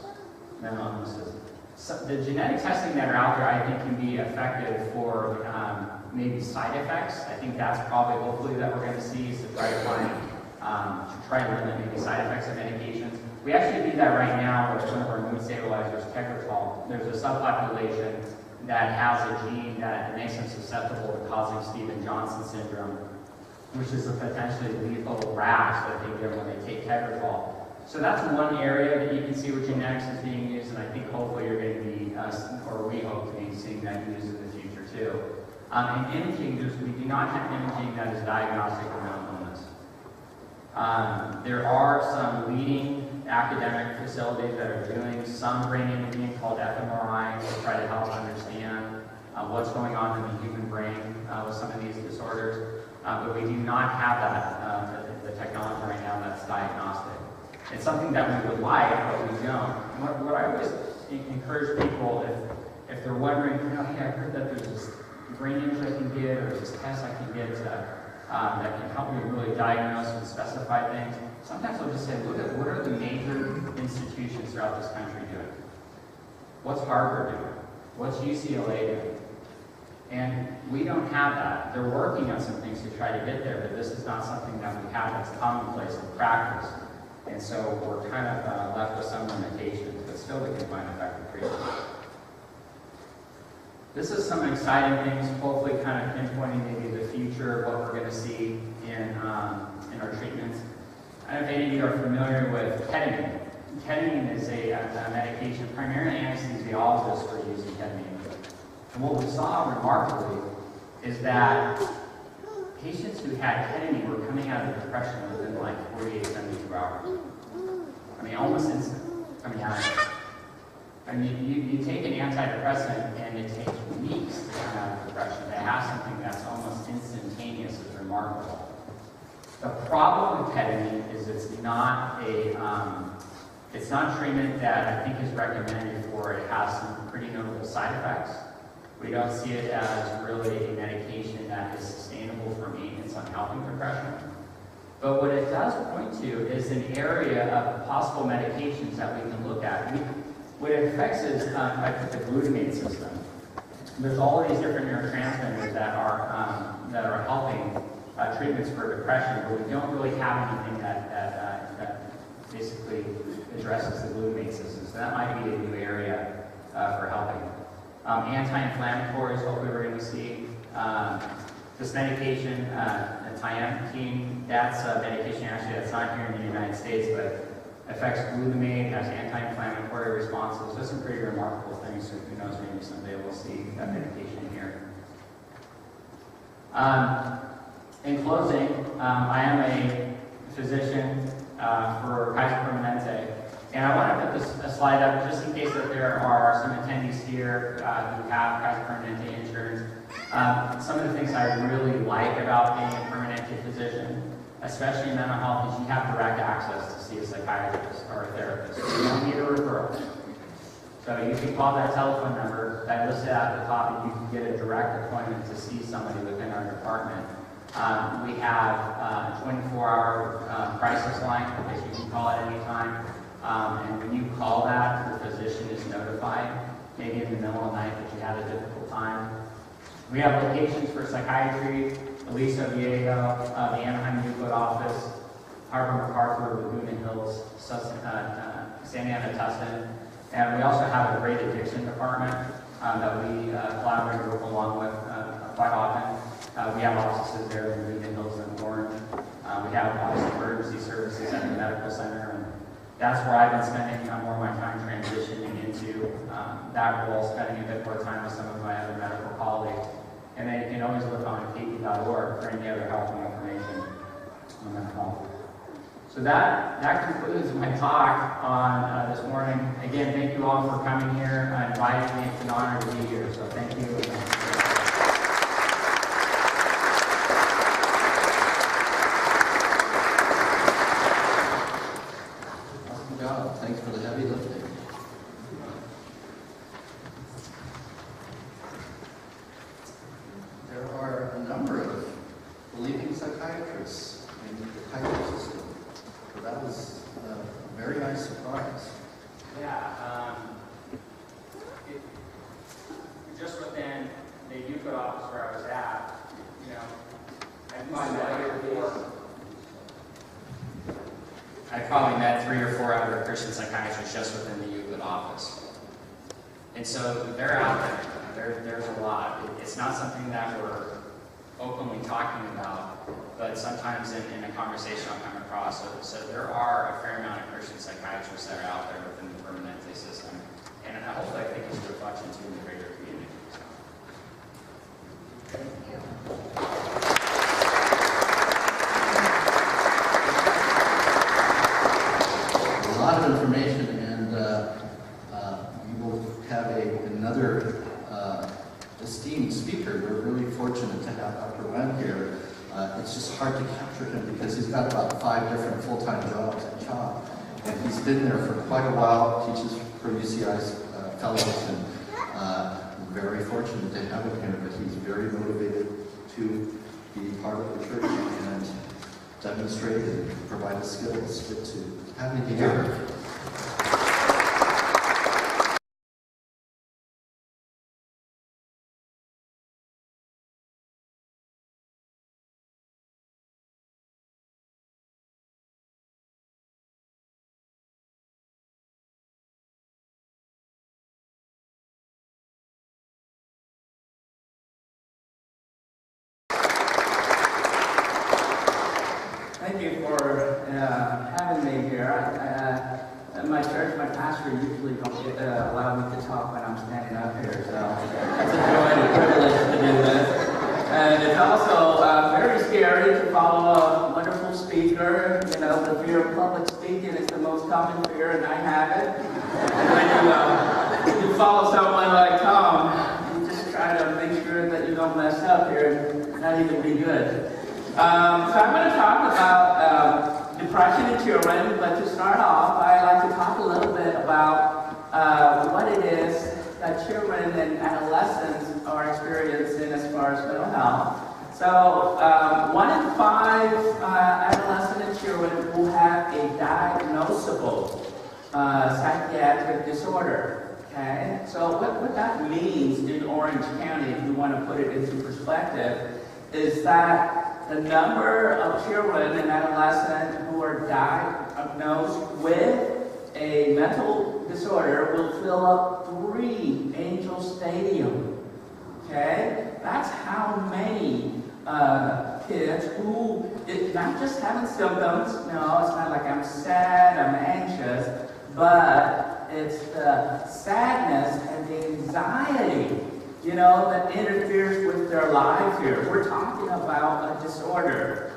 mental illnesses. So the genetic testing that are out there, I think, can be effective for maybe side effects. I think that's probably, hopefully, that we're going to see is to try to find, to try to limit maybe side effects of medications. We actually do that right now with one of our mood stabilizers, Tegretol. There's a subpopulation that has a gene that makes them susceptible to causing Stevens-Johnson syndrome, which is a potentially lethal rash that they get when they take Tegretol. So that's one area that you can see where genetics is being used, and I think hopefully you're going to be, or we hope to be seeing that used in the future too. In imaging, we do not have imaging that is diagnostic of mental illness. There are some leading academic facilities that are doing some brain imaging called fMRI to try to help understand what's going on in the human brain with some of these disorders, but we do not have that, the technology right now that's diagnostic. It's something that we would like, but we don't. What I always encourage people, if they're wondering, hey, I heard that there's this brain image I can get, or this test I can get that can help me really diagnose and specify things. Sometimes I'll just say, look at what are the major institutions throughout this country doing? What's Harvard doing? What's UCLA doing? And we don't have that. They're working on some things to try to get there, but this is not something that we have that's commonplace in practice. And so we're kind of left with some limitations, but still we can find effective treatment. This is some exciting things, hopefully kind of pinpointing maybe the future of what we're going to see in our treatments. I don't know if any of you are familiar with ketamine. Ketamine is a medication, primarily anesthesiologists were using ketamine. And what we saw remarkably is that patients who had ketamine were coming out of depression within like 48, 72 hours. I mean, almost instant coming out of it. I mean, you take an antidepressant and it takes weeks to come out of depression. To have something that's almost instantaneous is remarkable. The problem with ketamine is it's not treatment that I think is recommended for. It has some pretty notable side effects. We don't see it as really a medication that is sustainable for maintenance on helping depression. But what it does point to is an area of possible medications that we can look at. What it affects is the glutamate system. There's all of these different neurotransmitters that are helping treatments for depression, but we don't really have anything that basically addresses the glutamate system. So that might be a new area for helping. Anti-inflammatories, hopefully we're going to see. This medication, tiamotine, that's a medication actually that's not here in the United States, but affects glutamate, has anti-inflammatory responses. Just some pretty remarkable things. So who knows, maybe someday we'll see that medication here. In closing, I am a physician for Kaiser Permanente, and I want to put a slide up just in case that there are some attendees here who have Kaiser Permanente insurance. Some of the things I really like about being a Permanente physician, especially in mental health, is you have direct access to see a psychiatrist or a therapist. You don't need a referral. So you can call that telephone number that listed at the top, and you can get a direct appointment to see somebody within our department. We have a 24-hour crisis line that you can call at any time. And when you call that, the physician is notified, maybe in the middle of the night, that you had a difficult time. We have locations for psychiatry, Aliso Viejo, the Anaheim Euclid office, Harbor MacArthur, Laguna Hills, Santa Ana Tustin. And we also have a great addiction department that we collaborate and work along with quite often. We have offices there in Laguna Hills and Orange. We have obviously emergency services at the medical center. And that's where I've been spending more of my time transitioning into that role, spending a bit more time with some of my other medical colleagues. And then you can always look on kp.org for any other helpful information on mental health. So that concludes my talk on this morning. Again, thank you all for coming here and inviting me. It's an honor to be here. So thank you. Awesome job. Thanks for the heavy lifting. There are a number of believing psychiatrists in the Kaiser system. So that was a very nice surprise. Yeah, just within the Euclid office where I was at, I probably met 3 or 4 other Christian psychiatrists just within the Euclid office. And so they're out there. There's a lot. It's not something that we're openly talking about, but sometimes in a conversation I'll come across. So there are a fair amount of Christian psychiatrists that are out there within the Permanente system. And hopefully I think it's a reflection too in the greater community. So. Thank you. A lot of information, and we will have another esteemed speaker. We're really fortunate to have Dr. Nguyen here. It's just hard to capture him because he's got about 5 different full-time jobs at CHOP. And he's been there for quite a while, teaches for UCI's fellows, and we're very fortunate to have him here, but he's very motivated to be part of the church and demonstrate and provide the skills. Good to have you here. Thank you for having me here. At my church, my pastor usually don't allow me to talk when I'm standing up here, so it's a joy and a privilege to do this. And it's also very scary to follow a wonderful speaker. The fear of public speaking is the most common fear, and I have it. And when you follow someone like Tom, you just try to make sure that you don't mess up here and not even be good. So I'm going to talk about depression in children, but to start off, I'd like to talk a little bit about what it is that children and adolescents are experiencing as far as mental health. So 1 in 5 adolescent children will have a diagnosable psychiatric disorder. Okay? So what that means in Orange County, if you want to put it into perspective, is that the number of children and adolescents who are diagnosed with a mental disorder will fill up 3 Angel Stadium. Okay? That's how many kids who, not just having symptoms, no, it's not like I'm sad, I'm anxious, but it's the sadness and the anxiety, you know, that interferes with their life here. We're talking about a disorder.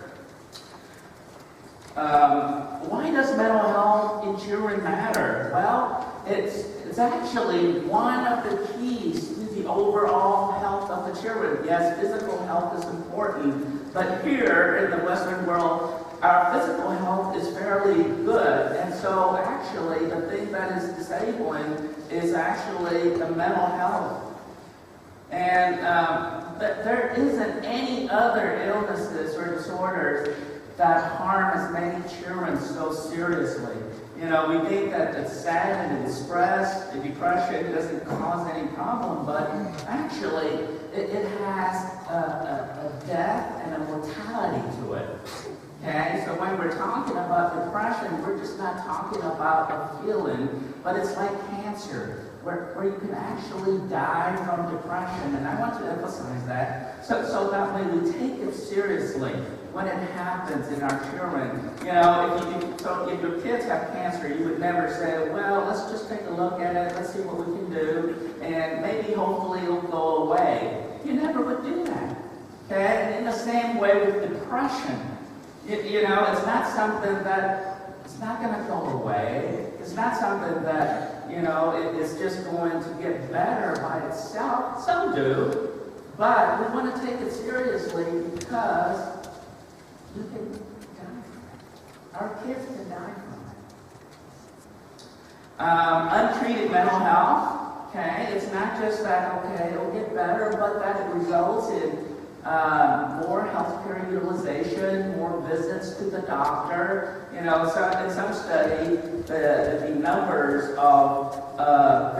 Why does mental health in children matter? Well, it's actually one of the keys to the overall health of the children. Yes, physical health is important, but here in the Western world, our physical health is fairly good, and so actually the thing that is disabling is actually the mental health. And there isn't any other illnesses or disorders that harm as many children so seriously. You know, we think that the sad and the distress, the depression doesn't cause any problem, but actually it has a death and a mortality to it. Okay, so when we're talking about depression, we're just not talking about a feeling, but it's like cancer, where you can actually die from depression, and I want to emphasize that, so that way we take it seriously when it happens in our children. You know, if your kids have cancer, you would never say, well, let's just take a look at it, let's see what we can do, and maybe hopefully it'll go away. You never would do that. Okay, and in the same way with depression, you know, it's not something that, it's not going to go away. It's not something that, you know, it's just going to get better by itself. Some do, but we want to take it seriously because you can die from it. Our kids can die from it. Untreated mental health, okay, it's not just that, okay, it'll get better, but that it results in more healthcare utilization, more visits to the doctor. You know, so in some study, the numbers of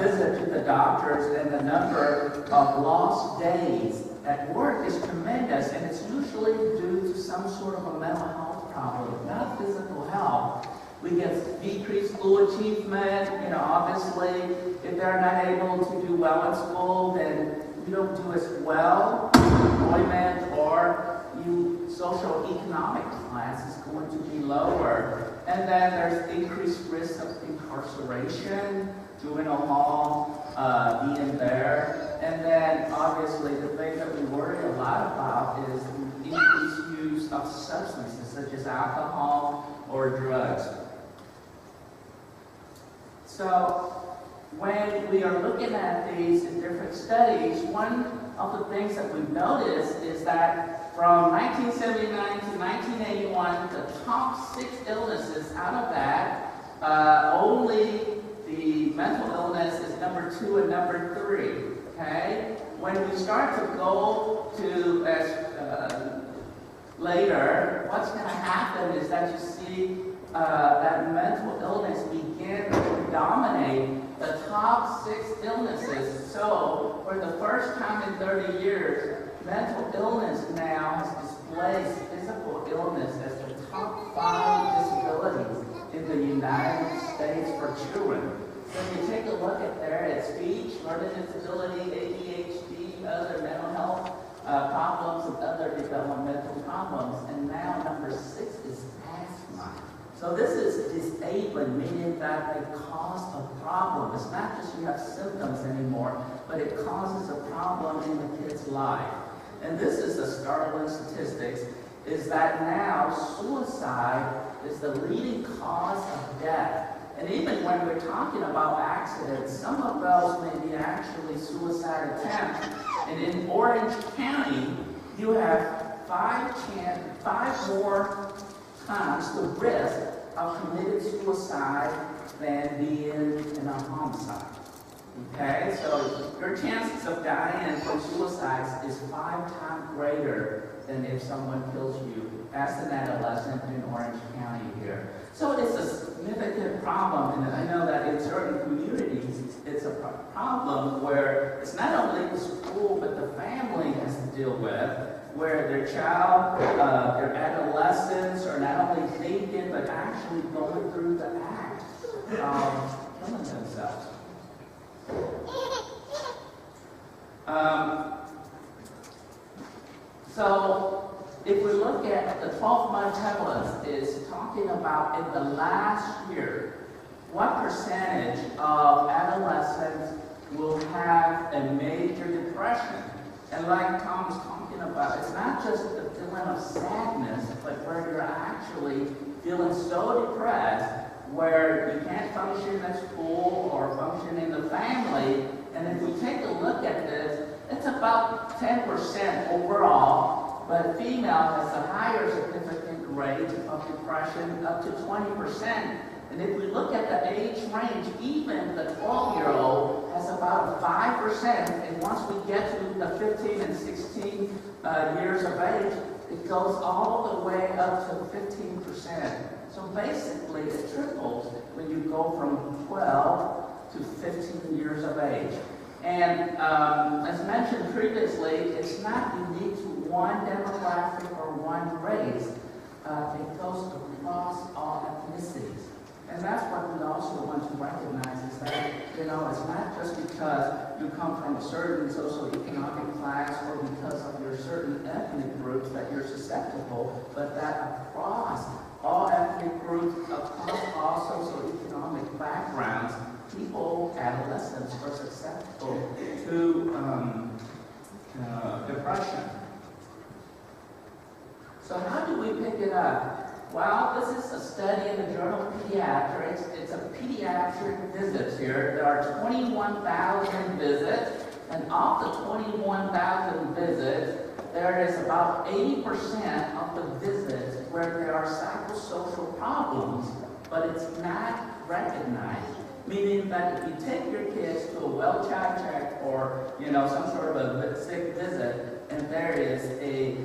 visits to the doctors and the number of lost days at work is tremendous, and it's usually due to some sort of a mental health problem, not physical health. We get decreased school achievement. You know, obviously, if they're not able to do well in school, then you don't do as well in employment, or social-economic class is going to be lower. And then there's increased risk of incarceration, juvenile hall, being there. And then obviously the thing that we worry a lot about is the increased use of substances such as alcohol or drugs. So when we are looking at these in different studies, one of the things that we've noticed is that from 1979 to 1981, the top 6 illnesses out of that, only the mental illness is number 2 and number 3. Okay? When we start to go to later, what's going to happen is that you see that mental illness begin to dominate the top 6 illnesses. So, for the first time in 30 years, mental illness now has displaced physical illness as the top 5 disabilities in the United States for children. So if you take a look at there, it's speech, learning disability, ADHD, other mental health problems, and other developmental problems. And now number 6 is asthma. So this is disabling, meaning that it caused a problem. It's not just you have symptoms anymore, but it causes a problem in the kid's life. And this is the startling statistics, is that now suicide is the leading cause of death. And even when we're talking about accidents, some of those may be actually suicide attempts. And in Orange County, you have 5 more times the risk of committed suicide than being in a homicide. Okay, so your chances of dying from suicides is 5 times greater than if someone kills you as an adolescent in Orange County here. So it's a significant problem, and I know that in certain communities, it's a problem where it's not only the school, but the family has to deal with, where their child, their adolescents are not only thinking, but actually going through the act of killing themselves. So if we look at the 12-month prevalence, is talking about in the last year, what percentage of adolescents will have a major depression? And like Tom was talking about, it's not just the feeling of sadness, but where you're actually feeling so depressed where you can't function at school or function in the family. And if we take a look at this, it's about 10% overall, but female has a higher significant rate of depression, up to 20%. And if we look at the age range, even the 12-year-old has about 5%, and once we get to the 15 and 16 years of age, it goes all the way up to 15%. So basically, it triples when you go from 12 to 15 years of age. And as mentioned previously, it's not unique to one demographic or one race. It goes across all ethnicities. And that's what we also want to recognize is that, it's not just because you come from a certain socioeconomic class or because of your certain ethnic groups that you're susceptible, but that across all ethnic groups, across all socioeconomic backgrounds, people, adolescents, are susceptible to depression. So how do we pick it up? Well, this is a study in the Journal of Pediatrics. It's a pediatric visits here. There are 21,000 visits, and of the 21,000 visits, there is about 80% of the visits where there are psychosocial problems, but it's not recognized. Meaning that if you take your kids to a well child check or some sort of a sick visit, and there is a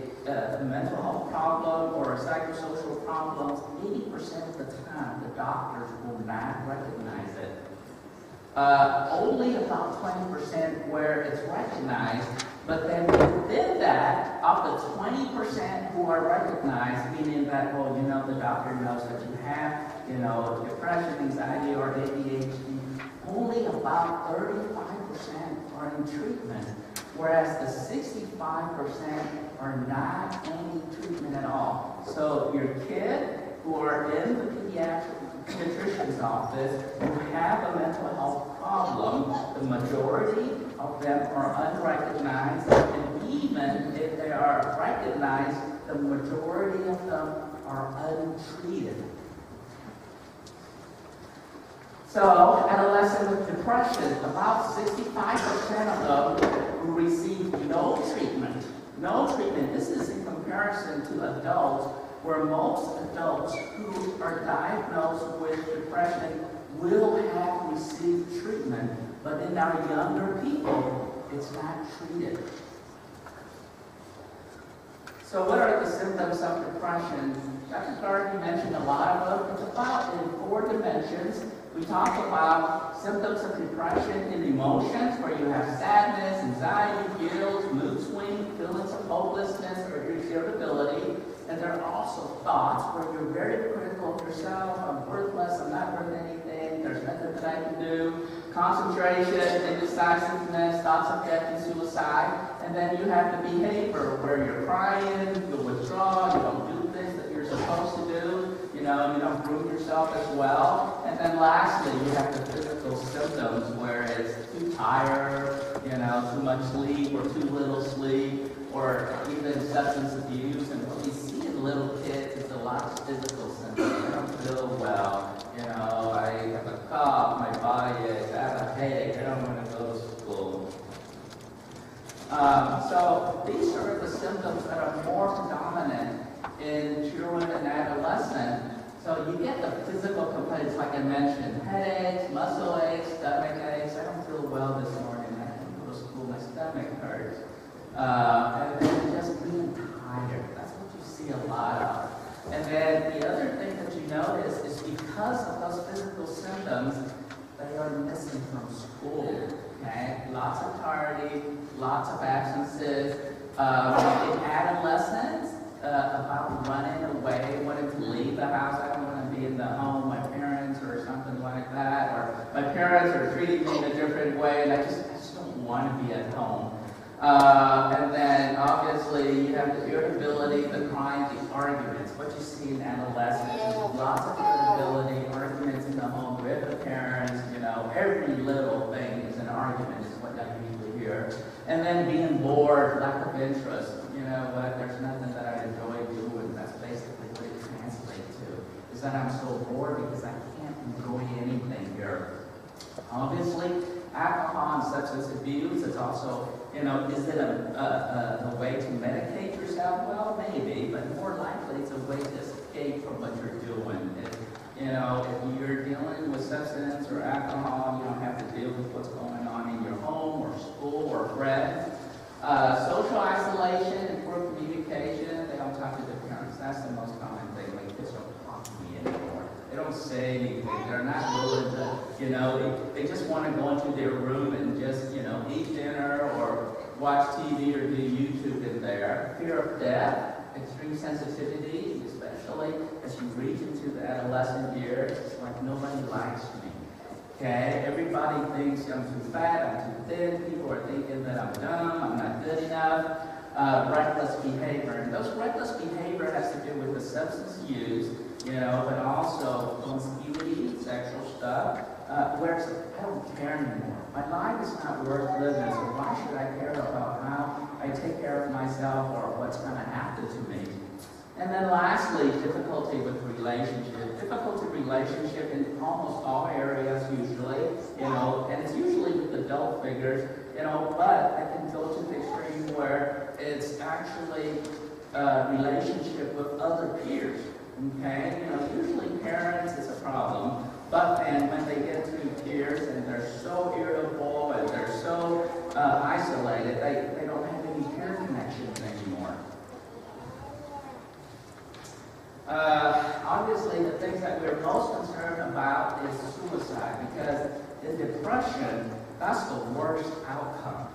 mental health problem or a psychosocial problem, 80% of the time the doctors will not recognize it. Only about 20% where it's recognized, but then within that, of the 20% who are recognized, meaning that, the doctor knows that you have, depression, anxiety, or ADHD, only about 35% are in treatment, whereas the 65% are not in treatment at all. So your kid who are in the pediatrician's office who have a mental health problem, the majority of them are unrecognized, and even if they are recognized, the majority of them are untreated. So, adolescents with depression, about 65% of them who receive no treatment. No treatment. This is in comparison to adults, where most adults who are diagnosed with depression will have received treatment, but in our younger people, it's not treated. So what are the symptoms of depression? Dr. Garvey mentioned a lot of them. It's about in 4 dimensions. We talk about symptoms of depression in emotions, where you have sadness, anxiety, guilt, mood swing, feelings of hopelessness or irritability. And there are also thoughts where you're very critical of yourself. I'm worthless, I'm not worth anything, there's nothing that I can do. Concentration, indecisiveness, thoughts of death and suicide. And then you have the behavior where you're crying, you withdraw, you don't do things that you're supposed to do. You don't groom yourself as well. And then lastly, you have the physical symptoms where it's too tired, too much sleep or too little sleep, or even substance abuse. And what we see in little kids is a lot of physical symptoms. I don't feel well. I have a cough, my body aches, I have a headache, I don't want to go to school. So these are the symptoms that are more predominant in children and adolescents. So you get the physical complaints like I mentioned, headaches, muscle aches, stomach aches, I don't feel well lots of absences. In adolescence, about running away, wanting to leave the house. I don't want to be in the home, my parents or something like that, or my parents are treating me in a different way, and I just don't want to be at home. And then obviously you have the irritability, the crying, the arguments. What you see in adolescence is lots of irritability, arguments in the home with the parents, you know, every little thing is an argument is what I usually hear. And then being bored, lack of interest, you know what, there's nothing that I enjoy doing. That's basically what it translates to, is that I'm so bored because I can't enjoy anything here. Obviously, alcohol and substance abuse is also, you know, is it a way to medicate yourself? Well, maybe, but more likely it's a way to escape from what you're doing. You know, if you're dealing with substance or alcohol, you don't have to deal with what's going on in your home or school or friends. Social isolation and poor communication, they don't talk to their parents. That's the most common thing. Like, kids don't talk to me anymore. They don't say anything. They're not willing to, you know, they just want to go into their room and just, you know, eat dinner or watch TV or do YouTube in there. Fear of death, extreme sensitivity, especially as you reach into the adolescent years. It's like nobody likes me. Okay, everybody thinks I'm too fat, I'm too thin. People are thinking that I'm dumb, I'm not good enough. Reckless behavior, and those reckless behavior has to do with the substance use, you know, but also promiscuity, sexual stuff, where it's like, I don't care anymore. My life is not worth living, so why should I care about how I take care of myself or what's going to happen to me? And then lastly, difficulty with relationship. Difficulty relationship in almost all areas usually, you know, and it's usually with adult figures, you know, but I can go to the extreme where it's actually a relationship with other peers, okay? You know, usually parents is a problem, but then when they get to peers and they're so irritable and they're so isolated, they don't have any peer connections anymore. Obviously, the things that we're most concerned about is suicide, because in depression, that's the worst outcome.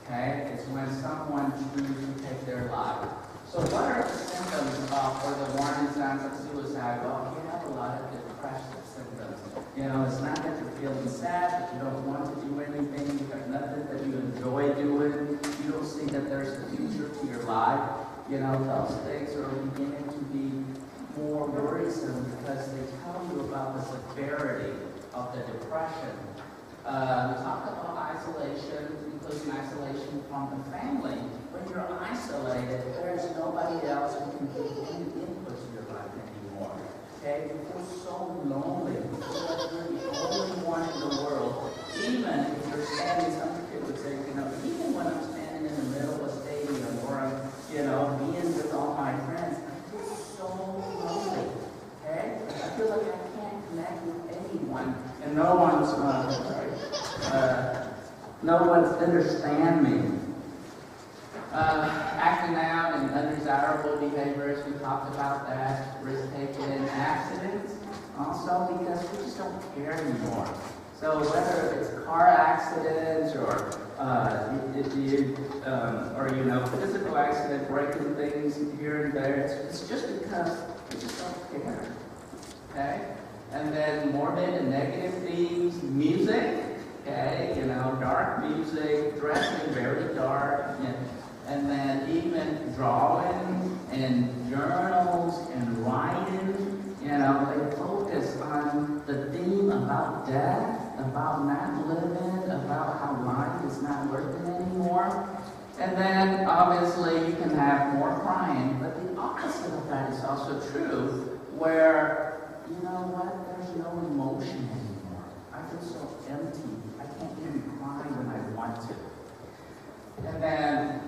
Okay, it's when someone chooses to take their life. So, what are the symptoms or the warning signs of suicide? Well, you have a lot of depressive symptoms. You know, it's not that you're feeling sad, that you don't want to do anything, you have nothing that you enjoy doing, you don't see that there's a future to your life. You know, those things are beginning to be more worrisome because they tell you about the severity of the depression. We talk about isolation, including isolation from the family. When you're isolated, there's nobody else who can give any input to your life anymore. Okay? You feel so lonely. You feel like you're the only one in the world. Even if you're standing, some people would say, you know, even when I'm standing in the middle of a stadium or I'm, you know, being with all my friends, so lonely, okay? I feel like I can't connect with anyone, and no one's understand me. Acting out and undesirable behaviors, we talked about that. Risk-taking, accidents, also because we just don't care anymore. So whether it's car accidents or you know, physical accident, breaking things here and there, it's just because we just don't care. Okay? And then morbid and negative themes, music, okay, you know, dark music, dressing very dark, and then even drawing and journals and writing, you know, they focus on the theme about death, about not living, about how life is not working anymore. And then, obviously, you can have more crying, but the opposite of that is also true, where, you know what, there's no emotion anymore. I feel so empty. I can't even cry when I want to. And then,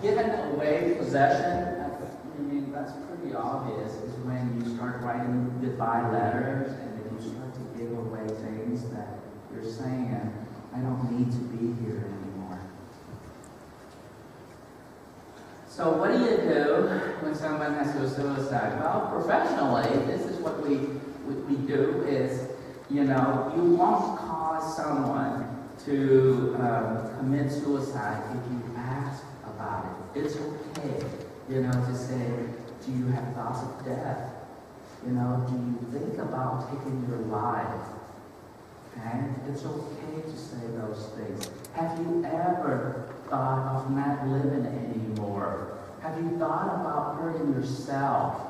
giving away possession, I mean, that's pretty obvious, is when you start writing goodbye letters and then you start to give away things that you're saying, I don't need to be here anymore. So what do you do when someone has to suicide? Well, professionally, this is what we do is, you know, you won't cause someone to commit suicide if you ask about it. It's okay, to say, do you have thoughts of death? Do you think about taking your life? Okay? It's okay to say those things. Have you ever thought of not living anymore? Have you thought about hurting yourself?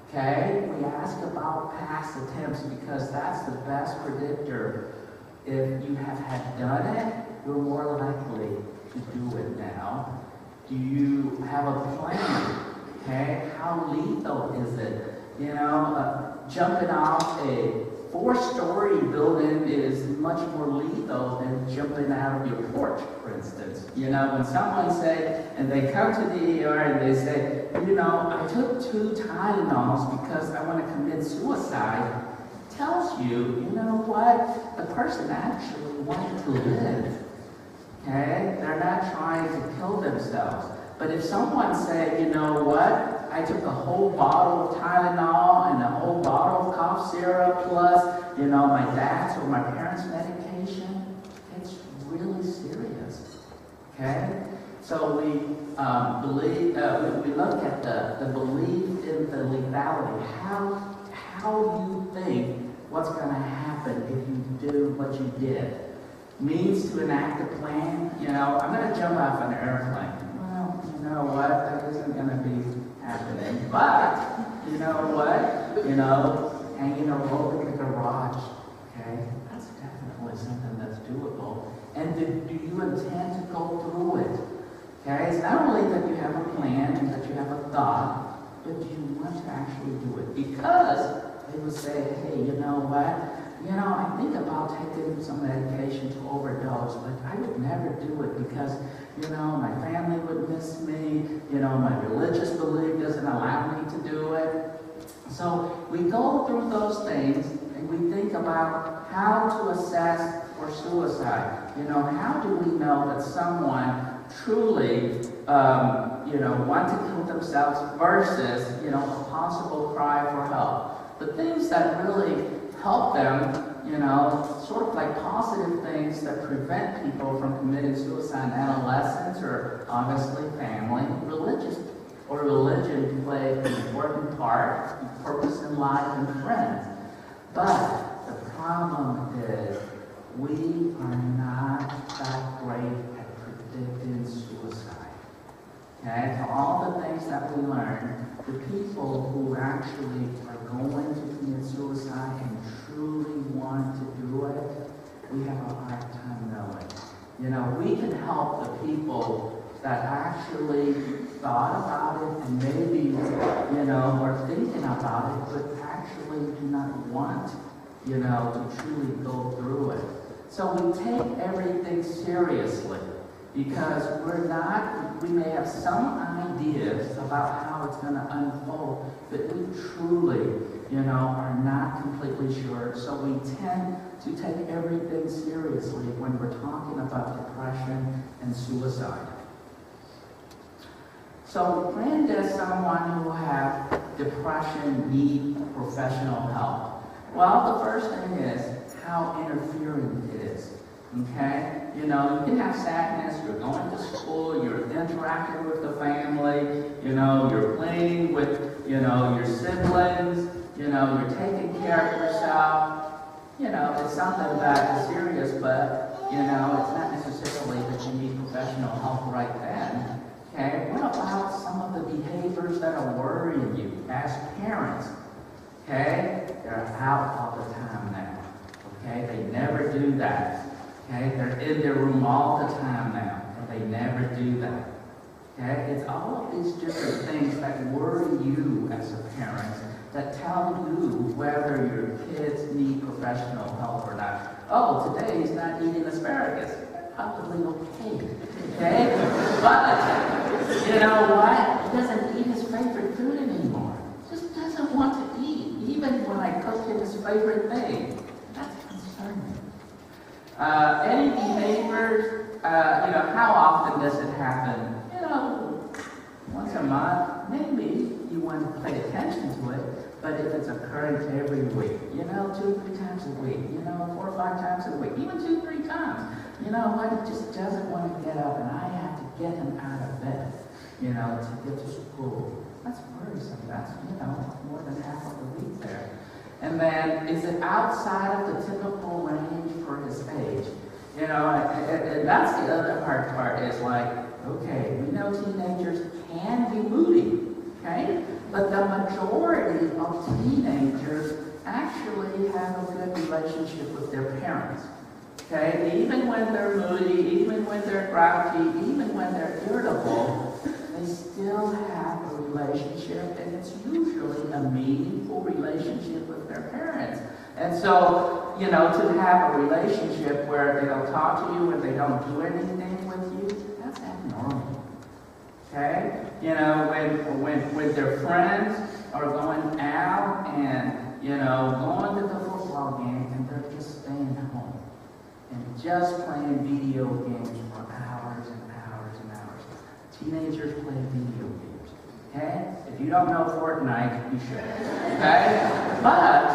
Okay? We ask about past attempts because that's the best predictor. If you have done it, you're more likely to do it now. Do you have a plan? Okay? How lethal is it? Jumping off a 4-story building is much more lethal than jumping out of your porch, for instance. When someone and they come to the ER and they say, I took 2 Tylenols because I want to commit suicide, tells you, what? The person actually wanted to live. Okay? They're not trying to kill themselves. But if someone said, what? I took a whole bottle of Tylenol and a whole bottle of cough syrup plus, my dad's or my parents' medication, it's really serious. Okay? So we believe, we look at the belief in the lethality. How you think what's going to happen if you do what you did. Means to enact a plan. I'm going to jump off an airplane. Well, you know what? That isn't going to be happening. But, you know what? Hanging a rope in the garage. Okay? That's definitely something that's doable. And do you intend to go through it? Okay? It's not only that you have a plan and that you have a thought, but do you want to actually do it? Because they would say, hey, you know what? I think about taking some medication to overdose, but I would never do it because, my family would miss me, my religious belief doesn't allow me to do it. So we go through those things and we think about how to assess for suicide. How do we know that someone truly, want to kill themselves versus, a possible cry for help? The things that really help them, sort of like positive things that prevent people from committing suicide in adolescence or obviously family, religion play an important part, purpose in life and friends. But the problem is we are not that great at predicting suicide. Okay, so all the things that we learn, the people who actually are going to commit suicide and truly want to do it, we have a hard time knowing. We can help the people that actually thought about it and maybe, are thinking about it, but actually do not want, to truly go through it. So we take everything seriously because we may have some ideas about how it's going to unfold, but we truly, are not completely sure. So we tend to take everything seriously when we're talking about depression and suicide. So when does someone who has depression need professional help? Well, the first thing is how interfering it is. Okay? You can have sadness, you're going to school, you're interacting with the family, you're playing with, your siblings, you're taking care of yourself. It's something that is serious, but, it's not necessarily that you need professional help right then. Okay? What about some of the behaviors that are worrying you as parents? Okay? They're out all the time now. Okay? They never do that. Okay? They're in their room all the time now, and they never do that. Okay? It's all of these different things that worry you as a parent that tell you whether your kids need professional help or not. Oh, today he's not eating asparagus. Probably okay. Okay? But, you know what? He doesn't eat his favorite food anymore. Just doesn't want to eat, even when I cook him his favorite thing. That's concerning. Any behaviors, how often does it happen? Once a month, maybe you want to pay attention to it, But if it's occurring every week, 2 or 3 times a week, 4 or 5 times a week, even 2 or 3 times, you know what, he just doesn't want to get up and I have to get him out of bed, to get to school. That's worrisome. That's, more than half of the week there. And then, is it outside of the typical range for his age? And that's the other hard part is like, okay, we know teenagers can be moody, okay? But the majority of teenagers actually have a good relationship with their parents, okay? Even when they're moody, even when they're grouchy, even when they're irritable, they still have a relationship, and it's usually a meaningful relationship with their parents. And so, to have a relationship where they'll talk to you and they don't do anything with you, that's abnormal. Okay? When their friends are going out and, going to the football game and they're just staying home and just playing video games for hours and hours and hours. Teenagers play video games. Okay? If you don't know Fortnite, you should. Okay? But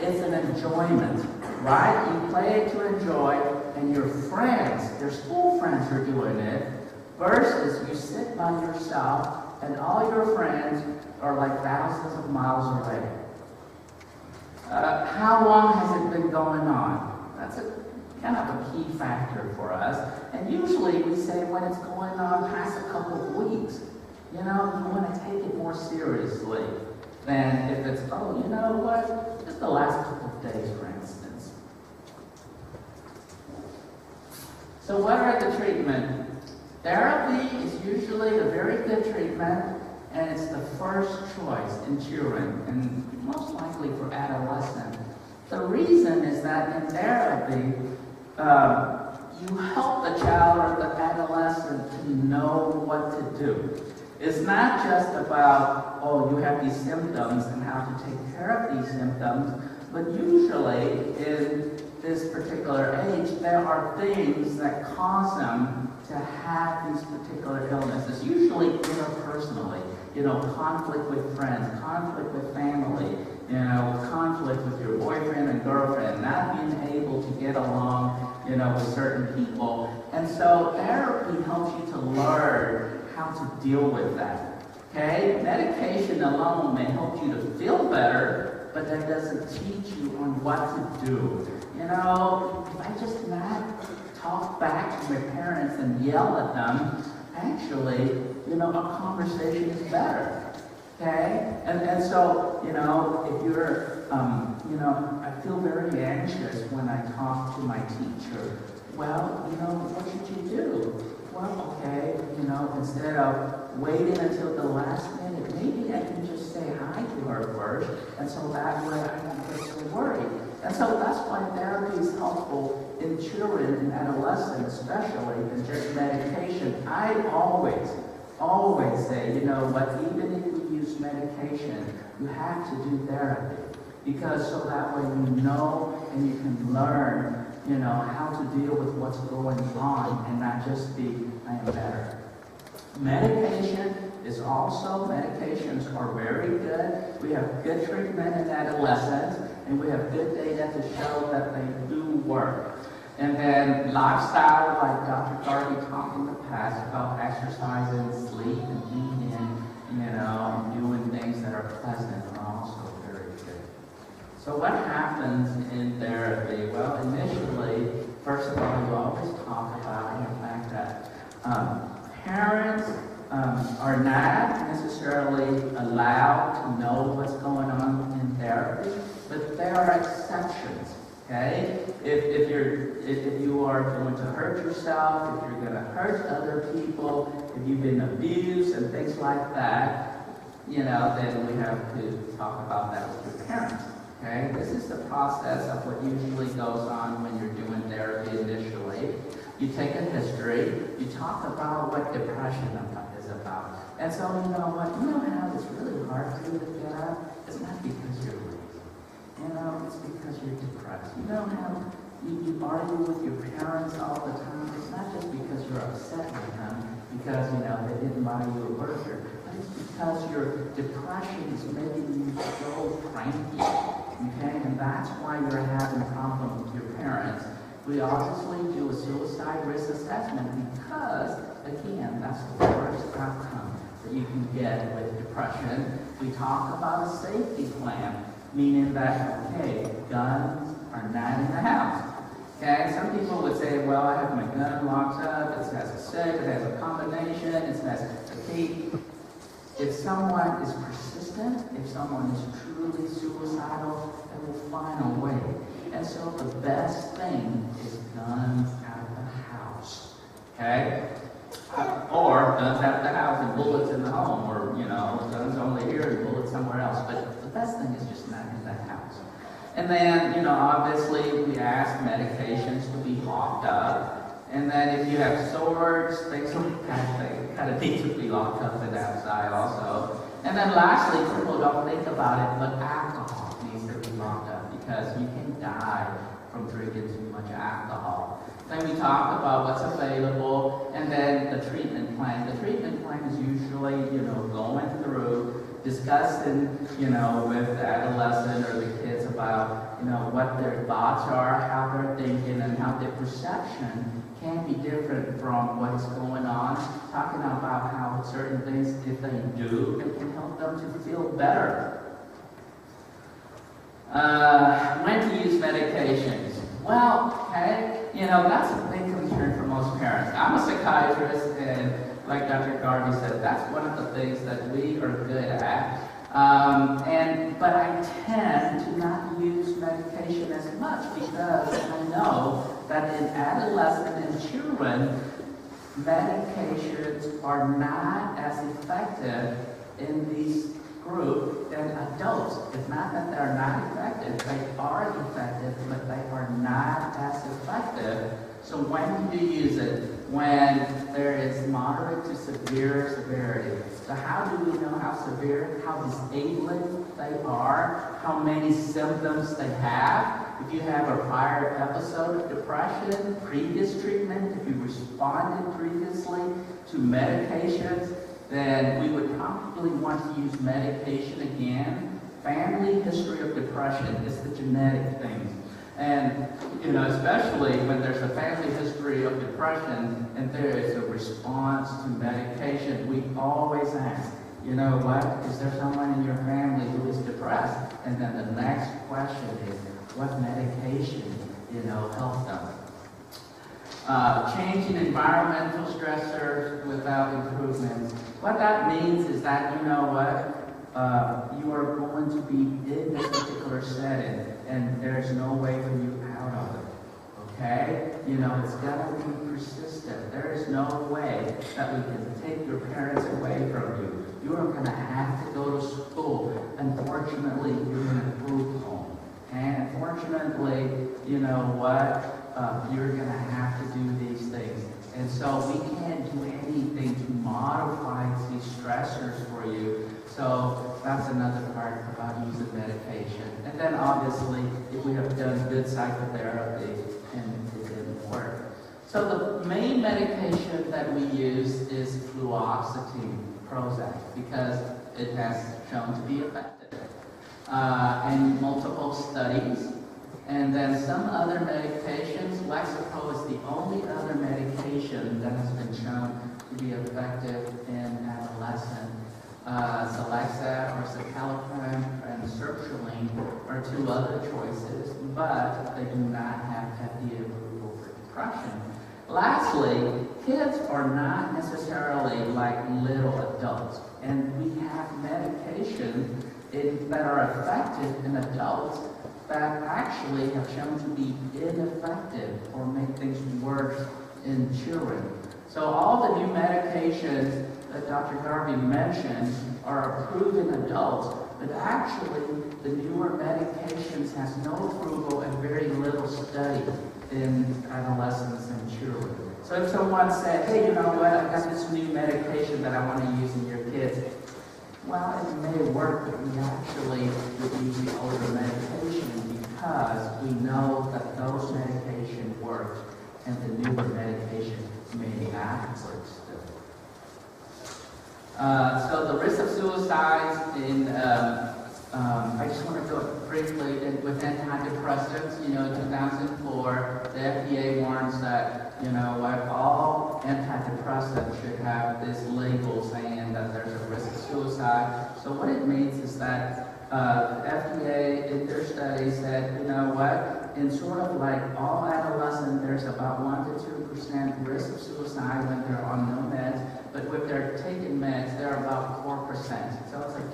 it's an enjoyment, right? You play it to enjoy, and your friends, your school friends are doing it, versus you sit by yourself, and all your friends are like thousands of miles away. How long has it been going on? That's kind of a key factor for us. And usually we say when it's going on past a couple of weeks, you want to take it more seriously than if it's, just the last couple of days, for instance. So what are the treatment? Therapy is usually a very good treatment, and it's the first choice in children, and most likely for adolescents. The reason is that in therapy, you help the child or the adolescent to know what to do. It's not just about, you have these symptoms and how to take care of these symptoms, but usually in this particular age, there are things that cause them to have these particular illnesses, usually interpersonally, conflict with friends, conflict with family, conflict with your boyfriend and girlfriend, not being able to get along, with certain people. And so therapy helps you to learn how to deal with that. Okay? Medication alone may help you to feel better, but that doesn't teach you on what to do. If I just not talk back to my parents and yell at them, actually, a conversation is better. Okay? And so, if you're, I feel very anxious when I talk to my teacher. Well, what should you do? Well, okay, instead of waiting until the last minute, maybe I can just say hi to her first, and so that way I don't get so worried. And so that's why therapy is helpful in children and adolescents, especially than just medication. I always say, even if we use medication, you have to do therapy. Because so that way you know and you can learn, how to deal with what's going on and not just be, I am better. Medications are very good. We have good treatment in adolescents, and we have good data to show that they do work. And then lifestyle, like Dr. Garvey talked in the past about exercising, sleep, and eating, and doing things that are pleasant are also very good. So what happens in therapy? Well, initially, first of all, you always talk about the fact that parents are not necessarily allowed to know what's going on in therapy, but there are exceptions. Okay? If you are going to hurt yourself, if you're going to hurt other people, if you've been abused and things like that, then we have to talk about that with your parents. Okay? This is the process of what usually goes on when you're doing therapy initially. You take a history, you talk about what depression is about. And so you know how it's really hard for you to get up? It's not because you're lazy. It's because you're depressed. You know how you argue with your parents all the time? It's not just because you're upset with them, because, they didn't buy you a burger. It's because your depression is making you so cranky, okay? And that's why you're having problems with your parents. We obviously do a suicide risk assessment because, again, that's the worst outcome that you can get with depression. We talk about a safety plan, meaning that, okay, guns are not in the house. Okay, some people would say, well, I have my gun locked up, it has a safe, it has a combination, it has a key. If someone is persistent, if someone is truly suicidal, they will find a way. And so the best thing is guns out of the house. Okay? Or guns out of the house and bullets in the home, or, you know, guns only here and bullets somewhere else. But the best thing is just not in the house. And then, you know, obviously we ask medications to be locked up. And then if you have swords, things like that, they kind of need to be locked up and outside also. And then lastly, people don't think about it, but alcohol needs to be locked up because you can die from drinking too much alcohol. Then we talk about what's available, and then the treatment plan. The treatment plan is usually, you know, going through, discussing, you know, with the adolescent or the kids about, you know, what their thoughts are, how they're thinking, and how their perception can be different from what is going on. Talking about how certain things, if they do, it can help them to feel better. When to use medications? Well, okay, you know, that's a big concern for most parents. I'm a psychiatrist, and like Dr. Garvey said, that's one of the things that we are good at. But I tend to not use medication as much because I know that in adolescents and children, medications are not as effective in these group than adults. It's not that they're not effective, they are effective, but they are not as effective. So when do you use it? When there is moderate to severe severity. So how do we know how severe, how disabling they are, how many symptoms they have? If you have a prior episode of depression, previous treatment, if you responded previously to medications, then we would probably want to use medication again. Family history of depression is the genetic thing. And, you know, especially when there's a family history of depression and there is a response to medication, we always ask, you know what, is there someone in your family who is depressed? And then the next question is, what medication, you know, helps them? Changing environmental stressors without improvements. What that means is that, you know what, you are going to be in this particular setting and there's no way for you out of it, okay? You know, it's got to be persistent. There is no way that we can take your parents away from you. You are going to have to go to school. Unfortunately, you're in a group home. And unfortunately, you know what, you're going to have to do these things. And so we can't do anything to modify these stressors for you. So that's another part about using medication. And then obviously, if we have done good psychotherapy and it didn't work. So the main medication that we use is fluoxetine, Prozac, because it has shown to be effective. And multiple studies. And then some other medications, Lexapro is the only other medication that has been shown to be effective in adolescents. Celexa or citalopram and sertraline are two other choices, but they do not have FDA approval for depression. Lastly, kids are not necessarily like little adults, and we have medications that are effective in adults that actually have shown to be ineffective or make things worse in children. So all the new medications that Dr. Garvey mentioned are approved in adults, but actually the newer medications has no approval and very little study in adolescents and children. So if someone said, hey, you know what, I got this new medication that I want to use in your kids, well, it may work, but we actually would use the older medication because we know that those medications work and the newer medication may not work still. So the risk suicides in, I just want to go briefly with antidepressants. You know, in 2004, the FDA warns that, you know, like all antidepressants should have this label saying that there's a risk of suicide. So what it means is that the FDA, in their study, said, you know what, in sort of like all adolescents, there's about 1 to 2% risk of suicide when they're on no meds, but when they're taking meds, they're about 4%. So it's like,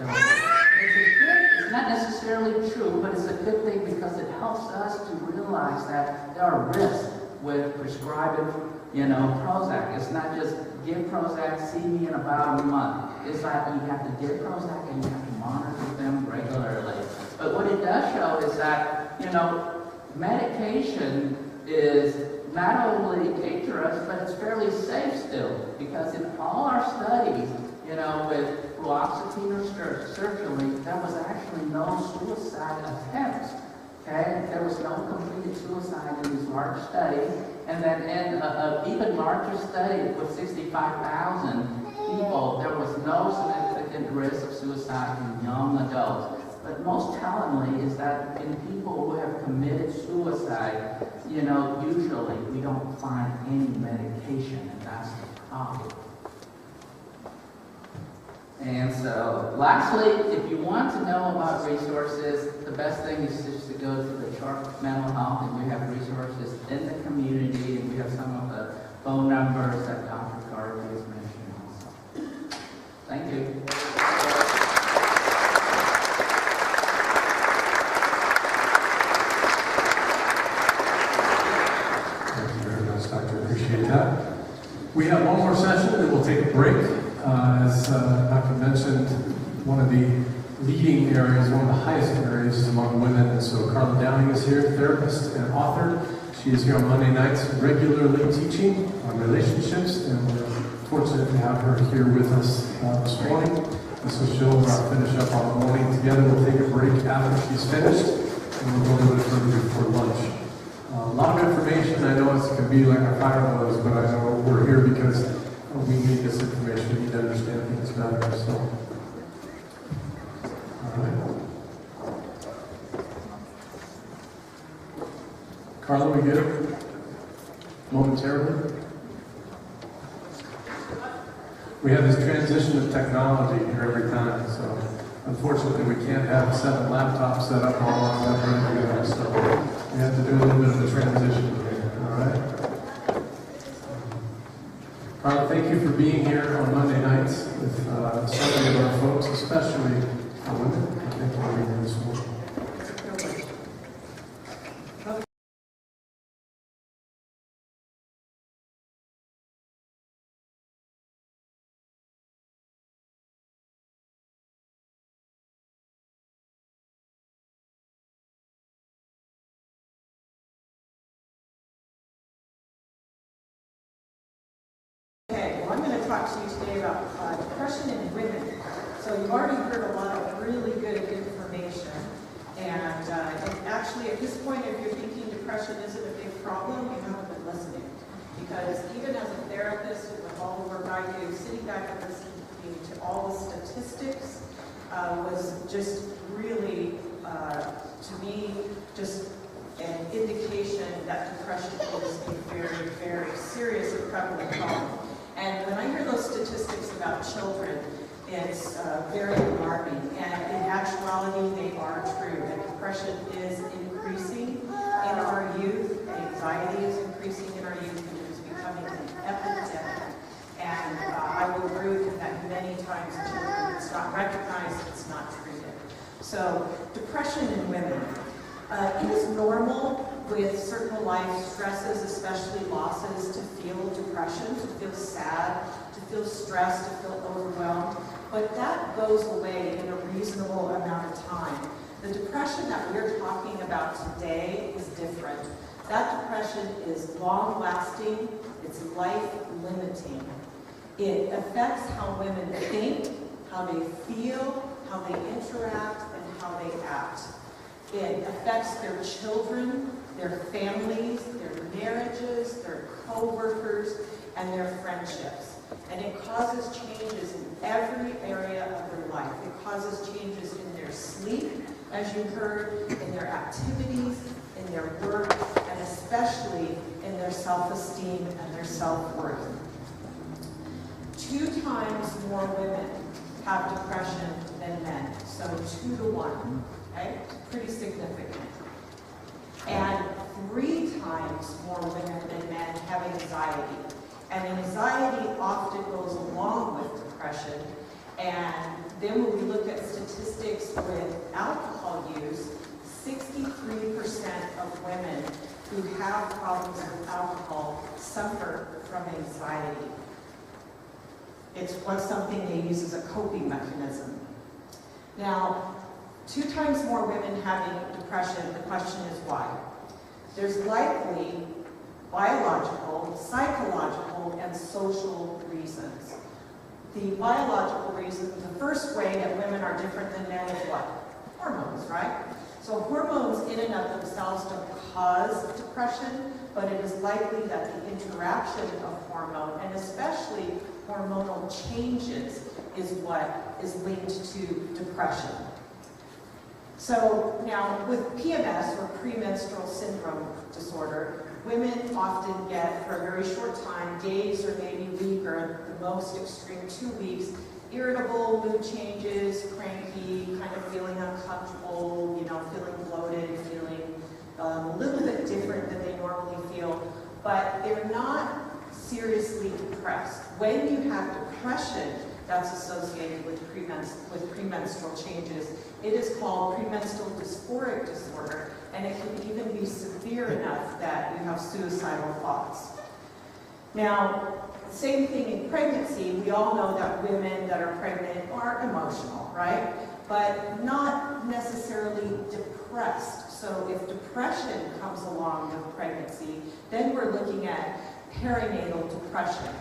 it's not necessarily true, but it's a good thing because it helps us to realize that there are risks with prescribing, you know, Prozac. It's not just give Prozac, see me in about a month. It's like you have to give Prozac and you have to monitor them regularly. But what it does show is that, you know, medication is not only dangerous, but it's fairly safe still. Because in all our studies, you know, with fluoxetine or sertraline, there was actually no suicide attempts. Okay? There was no completed suicide in these large studies. And then in an even larger study with 65,000 people, there was no significant risk of suicide in young adults. But most tellingly is that in people who have committed suicide, you know, usually we don't find any medication, and that's the problem. And so, lastly, if you want to know about resources, the best thing is just to go to the Cork Mental Health, and we have resources in the community, and we have some of the phone numbers that Dr. Garvey has mentioned also. Thank you. Thank you very much, Doctor. Appreciate that. We have one more session, and then we'll take a break. As Dr. mentioned, one of the leading areas, one of the highest areas is among women. And so Carla Downing is here, therapist and author. She is here on Monday nights regularly teaching on relationships, and we're fortunate to have her here with us this morning. And so she'll finish up our morning together. We'll take a break after she's finished, and we'll go a little bit further before lunch. A lot of information. I know it can be like a fire hose, but I know we're here because we need this information. We need to understand things better. So, all right. Carla, we good? Momentarily. We have this transition of technology here every time, so unfortunately we can't have 7 laptops set up all on that together. So we have to do a little bit of a transition here. All right. Carla, thank you for being here on Monday nights with so many of our folks, especially women. Thank you for being here this morning. I'm going to talk to you today about depression in women. So you've already heard a lot of really good information. And actually, at this point, if you're thinking depression isn't a big problem, you haven't been listening. Because even as a therapist, with all the work I do, sitting back and listening to all the statistics was just really, to me, just an indication that depression is a very, very serious and prevalent problem. And when I hear those statistics about children, it's very alarming. And in actuality, they are true. And depression is increasing in our youth. Anxiety is increasing in our youth, and it is becoming an epidemic. And I will agree with you that many times children, it's not recognized, it's not treated. So depression in women. It is normal with certain life stresses, especially losses, to feel depression, to feel sad, to feel stressed, to feel overwhelmed. But that goes away in a reasonable amount of time. The depression that we're talking about today is different. That depression is long-lasting, it's life-limiting. It affects how women think, how they feel, how they interact, and how they act. It affects their children, their families, their marriages, their co-workers, and their friendships. And it causes changes in every area of their life. It causes changes in their sleep, as you heard, in their activities, in their work, and especially in their self-esteem and their self-worth. 2 times more women have depression than men, so 2 to 1, okay? Pretty significant. And 3 times more women than men have anxiety. And anxiety often goes along with depression. And then when we look at statistics with alcohol use, 63% of women who have problems with alcohol suffer from anxiety. It's something they use as a coping mechanism. Now, 2 times more women having depression, the question is why? There's likely biological, psychological, and social reasons. The biological reason, the first way that women are different than men is what? Hormones, right? So hormones in and of themselves don't cause depression, but it is likely that the interaction of hormone, and especially hormonal changes, is what is linked to depression. So now with PMS, or premenstrual syndrome disorder, women often get, for a very short time, days or maybe a week, or the most extreme 2 weeks, irritable mood changes, cranky, kind of feeling uncomfortable, feeling bloated, feeling a little bit different than they normally feel, but they're not seriously depressed. When you have depression that's associated with premenstrual changes, it is called premenstrual dysphoric disorder, and it can even be severe enough that you have suicidal thoughts. Now, same thing in pregnancy. We all know that women that are pregnant are emotional, right? But not necessarily depressed. So if depression comes along with pregnancy, then we're looking at perinatal depression.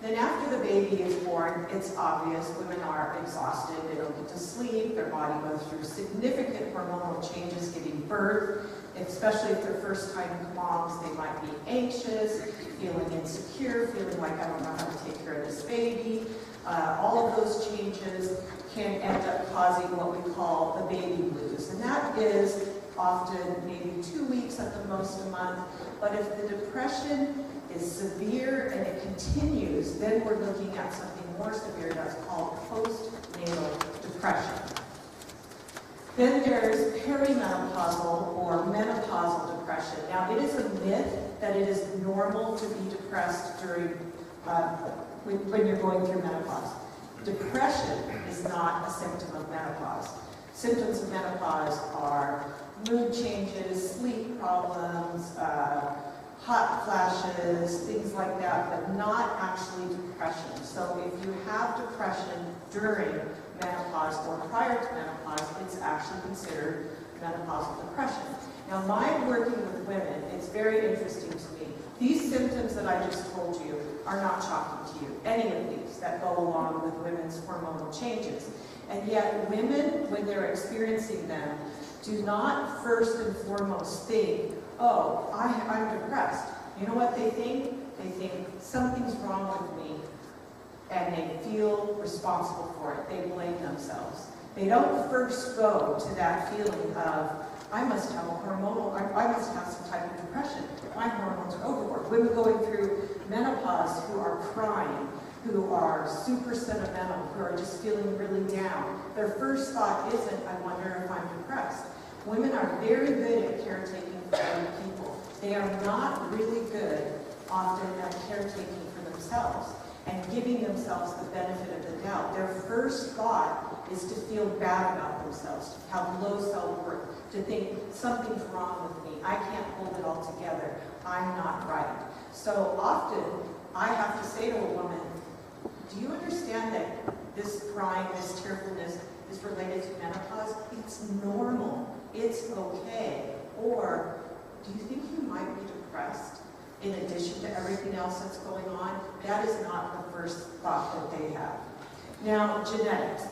Then after the baby is born, it's obvious women are exhausted, they don't get to sleep, their body goes through significant hormonal changes giving birth, especially if they're first-time moms, they might be anxious, feeling insecure, feeling like I don't know how to take care of this baby. All of those changes can end up causing what we call the baby blues. And that is often maybe 2 weeks at the most, a month. But if the depression is severe and it continues, then we're looking at something more severe that's called postnatal depression. Then there's perimenopausal or menopausal depression. Now, it is a myth that it is normal to be depressed during when you're going through menopause. Depression is not a symptom of menopause. Symptoms of menopause are mood changes, sleep problems, hot flashes, things like that, but not actually depression. So if you have depression during menopause or prior to menopause, it's actually considered menopausal depression. Now, my working with women, it's very interesting to me. These symptoms that I just told you are not shocking to you, any of these that go along with women's hormonal changes. And yet women, when they're experiencing them, do not first and foremost think, oh, I'm depressed. You know what they think? They think something's wrong with me, and they feel responsible for it. They blame themselves. They don't first go to that feeling of, I must have I must have some type of depression. My hormones are overboard. Women going through menopause who are crying, who are super sentimental, who are just feeling really down. Their first thought isn't, I wonder if I'm depressed. Women are very good at caretaking for other people. They are not really good often at caretaking for themselves and giving themselves the benefit of the doubt. Their first thought is to feel bad about themselves, to have low self-worth, to think something's wrong with me, I can't hold it all together, I'm not right. So often I have to say to a woman, do you understand that this crying, this tearfulness is related to menopause? It's normal. It's okay. Or, do you think you might be depressed in addition to everything else that's going on? That is not the first thought that they have. Now, genetics.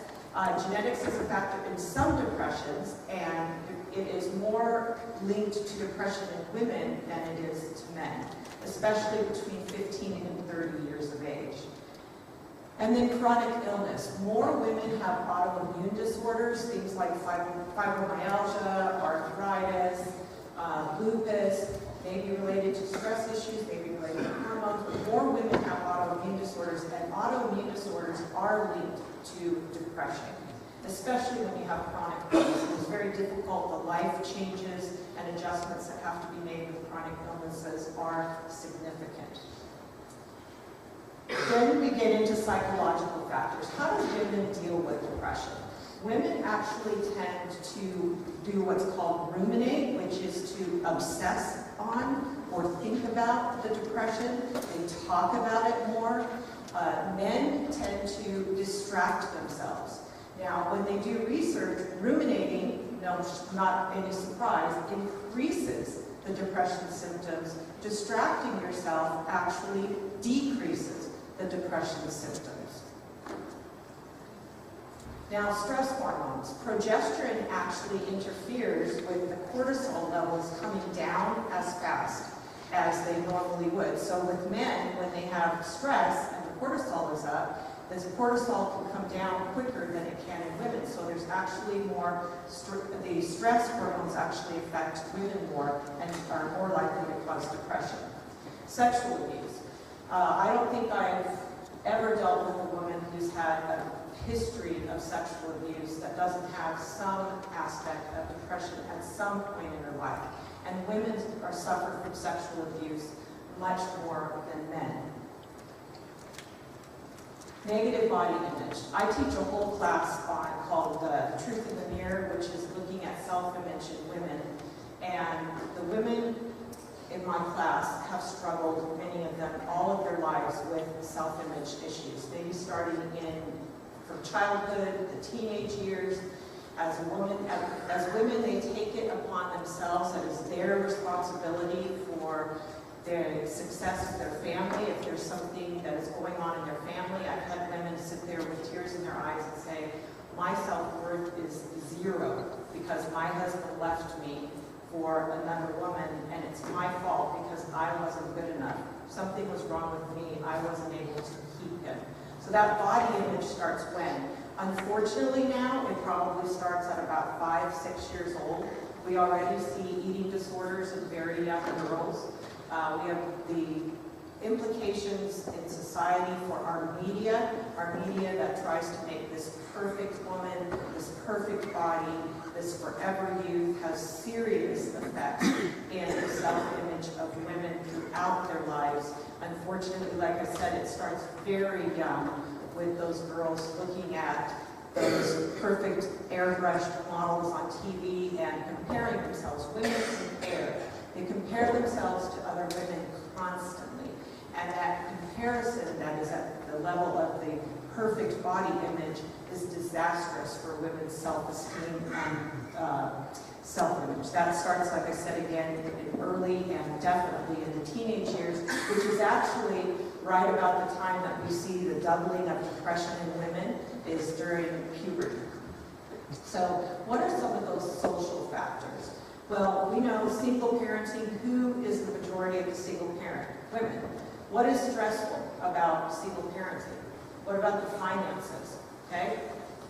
Genetics is a factor in some depressions, and it is more linked to depression in women than it is to men, especially between 15 and 30 years of age. And then chronic illness. More women have autoimmune disorders, things like fibromyalgia, arthritis, lupus, maybe related to stress issues, maybe related to hormones, but more women have autoimmune disorders, and autoimmune disorders are linked to depression, especially when you have chronic illness. It's very difficult. The life changes and adjustments that have to be made with chronic illnesses are significant. Then we get into psychological factors. How do women deal with depression? Women actually tend to do what's called ruminate, which is to obsess on or think about the depression. They talk about it more. Men tend to distract themselves. Now, when they do research, ruminating, no, not any surprise, increases the depression symptoms. Distracting yourself actually decreases the depression symptoms. Now, stress hormones. Progesterone actually interferes with the cortisol levels coming down as fast as they normally would. So with men, when they have stress and the cortisol is up, this cortisol can come down quicker than it can in women. So there's actually more, the stress hormones actually affect women more and are more likely to cause depression. Sexual abuse. I don't think I've ever dealt with a woman who's had a history of sexual abuse that doesn't have some aspect of depression at some point in her life. And women are suffer from sexual abuse much more than men. Negative body image. I teach a whole class called Truth in the Mirror, which is looking at self-image in women. And the women in my class have struggled, many of them, all of their lives with self-image issues. Maybe starting from childhood, the teenage years. As women, they take it upon themselves that it's their responsibility for their success of their family. If there's something that is going on in their family, I've had women sit there with tears in their eyes and say, my self-worth is 0 because my husband left me for another woman, and it's my fault because I wasn't good enough. Something was wrong with me. I wasn't able to keep him. So that body image starts when? Unfortunately now, it probably starts at about 5, 6 years old. We already see eating disorders in very young girls. We have the implications in society for our media that tries to make this perfect woman, this perfect body, this forever youth, has serious effects in the self-image of women throughout their lives. Unfortunately, like I said, it starts very young with those girls looking at those perfect airbrushed models on TV and comparing themselves. Women compare. They compare themselves to other women constantly. And that comparison that is at the level of the perfect body image is disastrous for women's self-esteem and self-image. That starts, like I said again, in early and definitely in the teenage years, which is actually right about the time that we see the doubling of depression in women is during puberty. So what are some of those social factors? Well, we know single parenting. Who is the majority of the single parent? Women. What is stressful about single parenting? What about the finances? Okay?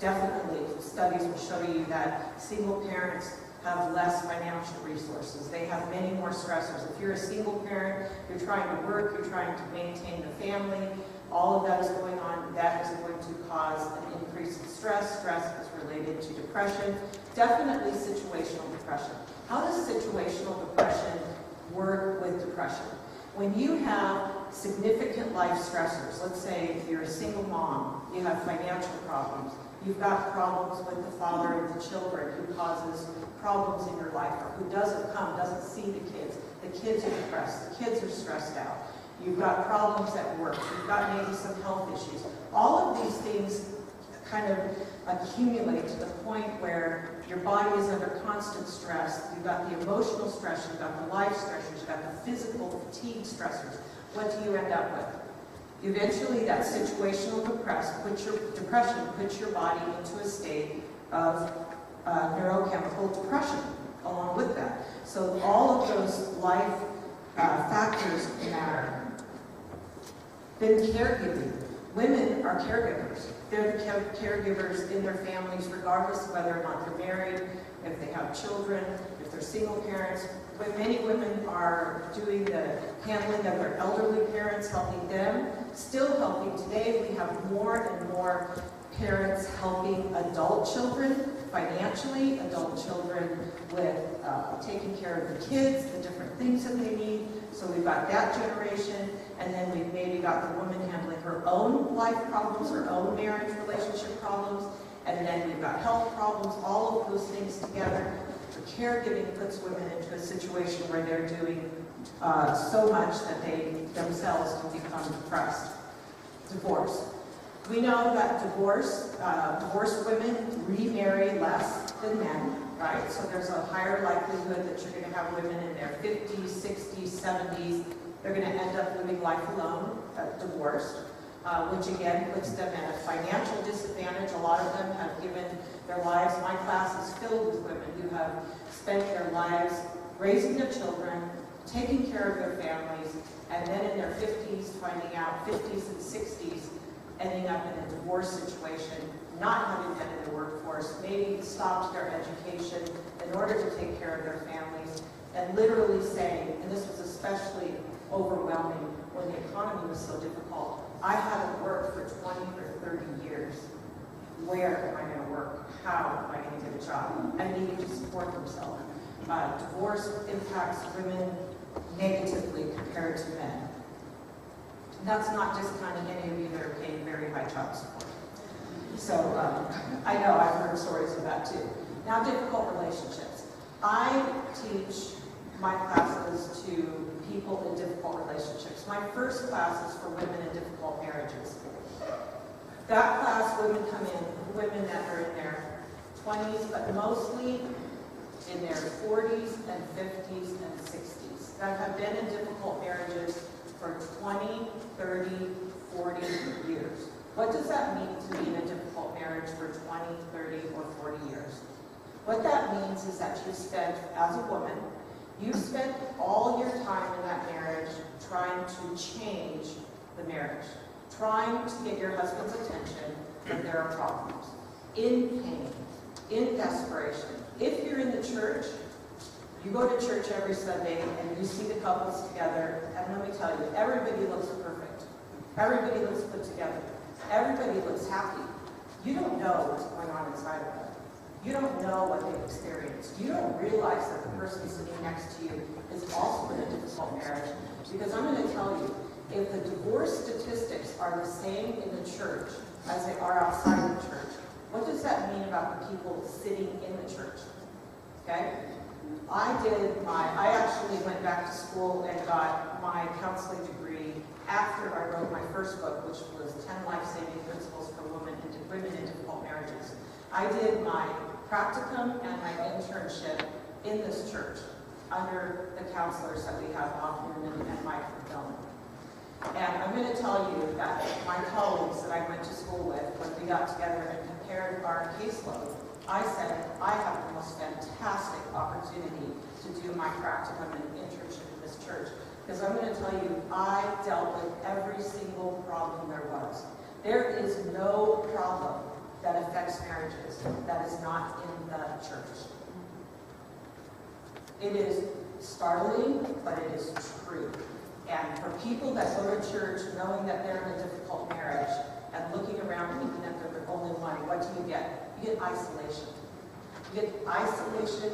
Definitely, studies will show you that single parents have less financial resources. They have many more stressors. If you're a single parent, you're trying to work, you're trying to maintain the family, all of that is going on, that is going to cause an increase in stress. Stress is related to depression. Definitely situational depression. How does situational depression work with depression? When you have significant life stressors, let's say if you're a single mom, you have financial problems, you've got problems with the father of the children who causes problems in your life, or who doesn't come, doesn't see the kids are depressed, the kids are stressed out, you've got problems at work, you've got maybe some health issues. All of these things kind of accumulate to the point where your body is under constant stress. You've got the emotional stress, you've got the life stressors, you've got the physical fatigue stressors. What do you end up with? Eventually, that situational depression puts your body into a state of neurochemical depression along with that. So all of those life factors matter. Then caregiving. Women are caregivers. They're the caregivers in their families, regardless of whether or not they're married, if they have children, if they're single parents. But many women are doing the handling of their elderly parents, helping them, still helping. Today we have more and more parents helping adult children financially, adult children with taking care of the kids, the different things that they need. So we've got that generation, and then we've maybe got the woman handling her own life problems, her own marriage relationship problems, and then we've got health problems, all of those things together. The caregiving puts women into a situation where they're doing so much that they themselves can become depressed. Divorce. We know that divorced women remarry less than men, right? So there's a higher likelihood that you're going to have women in their 50s, 60s, 70s. They're going to end up living life alone, divorced, which again puts them at a financial disadvantage. A lot of them have given their lives. My class is filled with women who have spent their lives raising their children, taking care of their families, and then in their 50s, finding out 50s and 60s, ending up in a divorce situation, not having been in the workforce, maybe stopped their education in order to take care of their families, and literally saying, and this was especially overwhelming when the economy was so difficult, I haven't worked for 20 or 30 years. Where am I going to work? How am I going to get a job? And needing to support themselves. Divorce impacts women negatively compared to men. That's not discounting any of you that are paying very high child support. So I know I've heard stories of that too. Now, difficult relationships. I teach my classes to people in difficult relationships. My first class is for women in difficult marriages. That class, women come in, women that are in their 20s, but mostly in their 40s and 50s and 60s, that have been in difficult marriages for 20, 30, 40 years. What does that mean to be in a difficult marriage for 20, 30, or 40 years? What that means is that you've spent, as a woman, you've spent all your time in that marriage trying to change the marriage, trying to get your husband's attention when there are problems, in pain, in desperation. If you're in the church, you go to church every Sunday and you see the couples together, and let me tell you, everybody looks perfect. Everybody looks put together. Everybody looks happy. You don't know what's going on inside of them. You don't know what they've experienced. You don't realize that the person sitting next to you is also in a difficult marriage. Because I'm going to tell you, if the divorce statistics are the same in the church as they are outside of the church, what does that mean about the people sitting in the church? Okay? I actually went back to school and got my counseling degree after I wrote my first book, which was 10 Life-Saving Principles for Women in Difficult Marriages. I did my practicum and my internship in this church under the counselors that we have, Nguyen and Mike Dillon. And I'm going to tell you that my colleagues that I went to school with, when we got together and compared our caseload, I said, I have the most fantastic opportunity to do my practicum and internship in this church. Because I'm going to tell you, I dealt with every single problem there was. There is no problem that affects marriages that is not in the church. It is startling, but it is true. And for people that go to church knowing that they're in a difficult marriage and looking around thinking that they're the only one, what do you get? You get isolation. You get isolation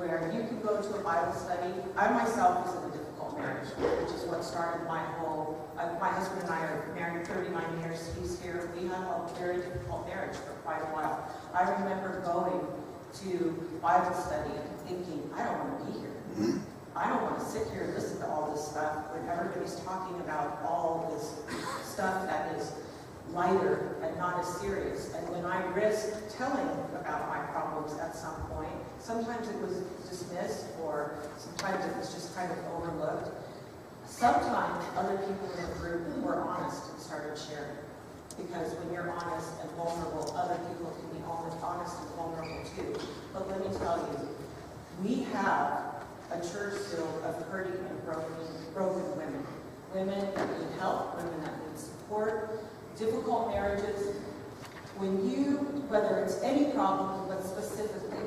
where you can go to a Bible study. I myself was in a difficult marriage, which is what started my whole, my husband and I are married 39 years, he's here. We had a very difficult marriage for quite a while. I remember going to Bible study and thinking, I don't want to be here. I don't want to sit here and listen to all this stuff when everybody's talking about all this stuff that is lighter and not as serious. And when I risked telling about my problems at some point, sometimes it was dismissed or sometimes it was just kind of overlooked. Sometimes other people in the group were honest and started sharing. Because when you're honest and vulnerable, other people can be honest and vulnerable too. But let me tell you, we have a church filled of hurting and broken women. Women that need help, women that need support. Difficult difficult marriages, whether it's any problem, but specifically,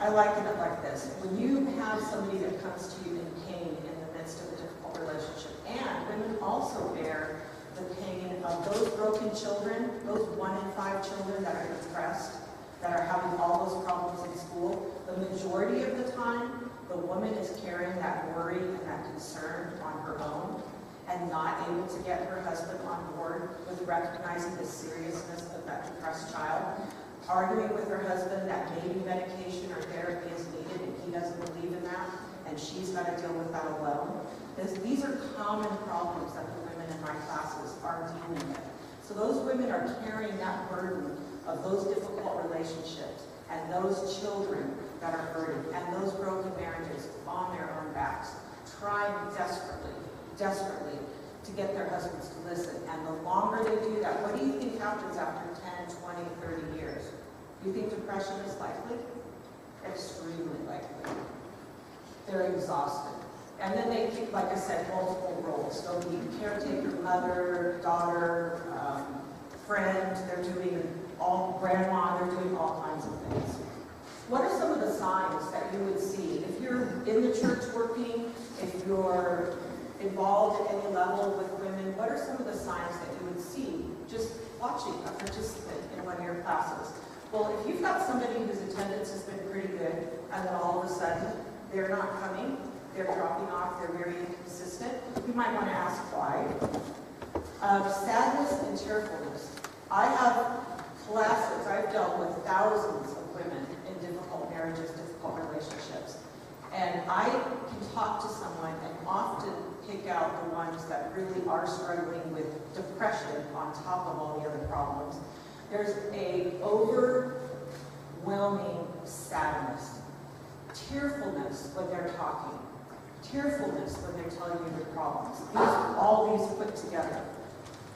I liken it like this. When you have somebody that comes to you in pain in the midst of a difficult relationship, and women also bear the pain of those broken children, those 1 in 5 children that are depressed, that are having all those problems in school, the majority of the time, the woman is carrying that worry and that concern on her own and not able to get her husband on board with recognizing the seriousness of that depressed child, arguing with her husband that maybe medication or therapy is needed and he doesn't believe in that, and she's got to deal with that alone. These are common problems that the women in my classes are dealing with. So those women are carrying that burden of those difficult relationships and those children that are hurting and those broken marriages on their own backs, trying desperately to get their husbands to listen. And the longer they do that, what do you think happens after 10, 20, 30 years? Do you think depression is likely? Extremely likely. They're exhausted. And then they take, like I said, multiple roles. They'll be caretaker, mother, daughter, friend, they're doing grandma, they're doing all kinds of things. What are some of the signs that you would see? If you're in the church working, if you're involved at any level with women, what are some of the signs that you would see just watching a participant in one of your classes? Well, if you've got somebody whose attendance has been pretty good, and then all of a sudden they're not coming, they're dropping off, they're very inconsistent, you might want to ask why. Sadness and tearfulness. I have classes, I've dealt with thousands of women in difficult marriages, difficult relationships. And I can talk to someone and often pick out the ones that really are struggling with depression on top of all the other problems. There's a overwhelming sadness, tearfulness when they're talking, tearfulness when they're telling you their problems. All these put together.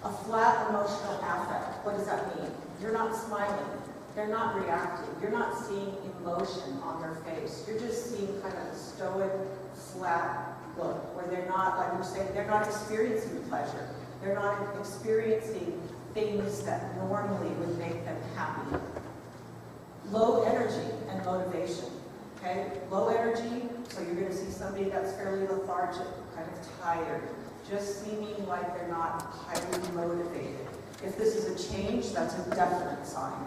A flat emotional affect. What does that mean? You're not smiling. They're not reacting. You're not seeing emotion on their face. You're just seeing kind of a stoic, flat look where they're not, like we're saying, they're not experiencing pleasure. They're not experiencing things that normally would make them happy. Low energy and motivation. Okay? Low energy, so you're going to see somebody that's fairly lethargic, kind of tired, just seeming like they're not highly motivated. If this is a change, that's a definite sign.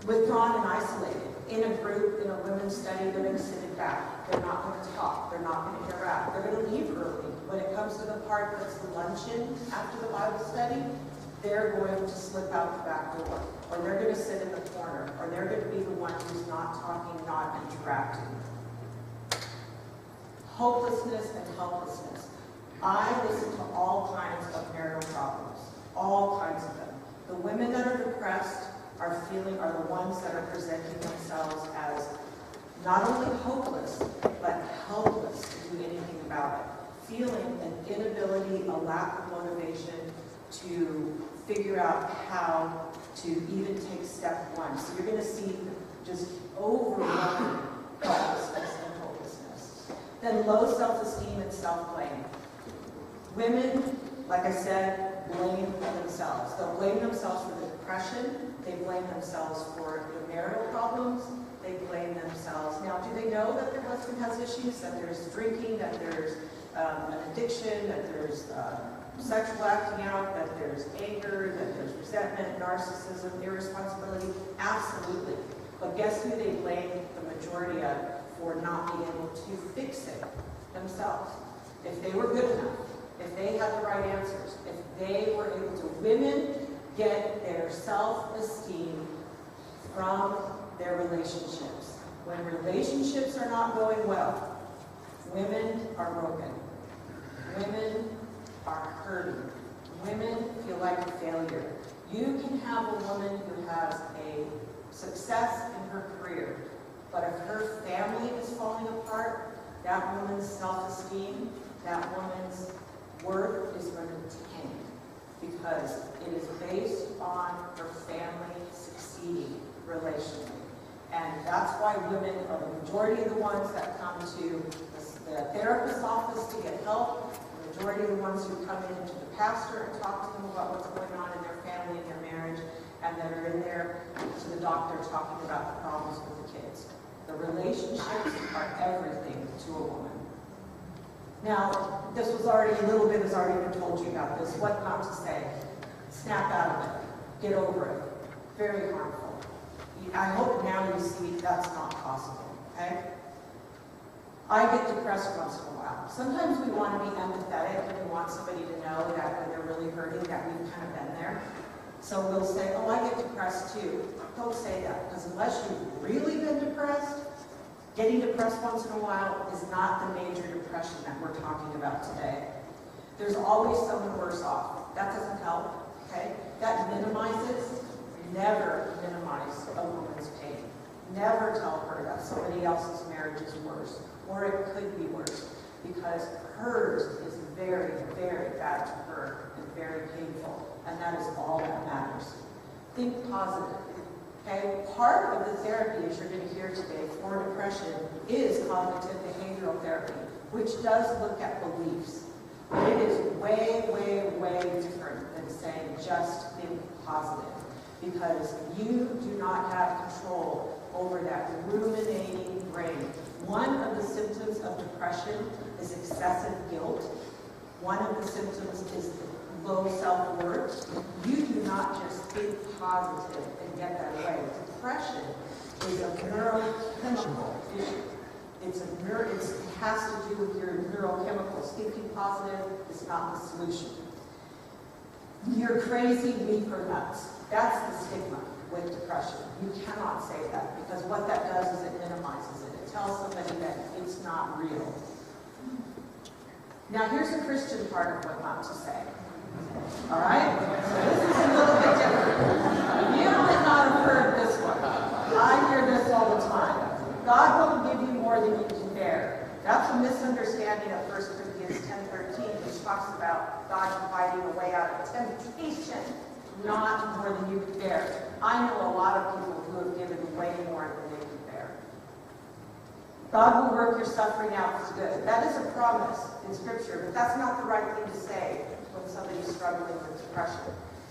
Withdrawn and isolated. In a group, in a women's study, they're going to sit it back. They're not going to talk. They're not going to interact. They're going to leave early. When it comes to the part that's the luncheon after the Bible study, they're going to slip out the back door. Or they're going to sit in the corner. Or they're going to be the one who's not talking, not interacting. Hopelessness and helplessness. I listen to all kinds of marital problems. All kinds of them. The women that are depressed are the ones that are presenting themselves as not only hopeless, but helpless to do anything about it. Feeling an inability, a lack of motivation to figure out how to even take step one. So you're going to see just overwhelming helplessness and hopelessness. Then low self-esteem and self-blame. Women, like I said, blame themselves. They'll blame themselves for the depression. They blame themselves for the marital problems. They blame themselves. Now, do they know that their husband has issues, that there's drinking, that there's an addiction, that there's sexual acting out, that there's anger, that there's resentment, narcissism, irresponsibility? Absolutely. But guess who they blame the majority of for not being able to fix it? Themselves. If they were good enough, if they had the right answers, if they were able to, women get their self-esteem from their relationships. When relationships are not going well, women are broken. Women are hurting. Women feel like a failure. You can have a woman who has a success in her career, but if her family is falling apart, that woman's self-esteem, that woman's worth is going to tank because it is based on her family succeeding relationally. And that's why women are the majority of the ones that come to the therapist's office to get help, the majority of the ones who come in to the pastor and talk to them about what's going on in their family and their marriage, and that are in there to the doctor talking about the problems with the kids. The relationships are everything to a woman. Now, this was already, a little bit has already been told you about this. What not to say. Snap out of it. Get over it. Very harmful. I hope now you see that's not possible, okay? I get depressed once in a while. Sometimes we want to be empathetic and we want somebody to know that when they're really hurting that we've kind of been there. So we'll say, oh, I get depressed too. Don't say that, because unless you've really been depressed, getting depressed once in a while is not the major depression that we're talking about today. There's always someone worse off. That doesn't help, okay? That minimizes. Never minimize a woman's pain. Never tell her that somebody else's marriage is worse, or it could be worse, because hers is very, very bad to her and very painful, and that is all that matters. Think positive, okay? Part of the therapy, as you're going to hear today, for depression is cognitive behavioral therapy, which does look at beliefs. But it is way, way, way different than saying just think positive. Because you do not have control over that ruminating brain. One of the symptoms of depression is excessive guilt. One of the symptoms is low self-worth. You do not just think positive and get that way. Depression is a neurochemical issue. It has to do with your neurochemicals. Thinking positive is not the solution. You're crazy, weak, or nuts. That's the stigma with depression. You cannot say that, because what that does is it minimizes it. It tells somebody that it's not real. Now here's the Christian part of what not to say. All right? So this is a little bit different. You might not have heard this one. I hear this all the time. God won't give you more than you can bear. That's a misunderstanding of 1 Corinthians 10:13, which talks about God providing a way out of temptation. Not more than you can bear. I know a lot of people who have given way more than they can bear. God will work your suffering out for good. That is a promise in Scripture, but that's not the right thing to say when somebody's struggling with depression.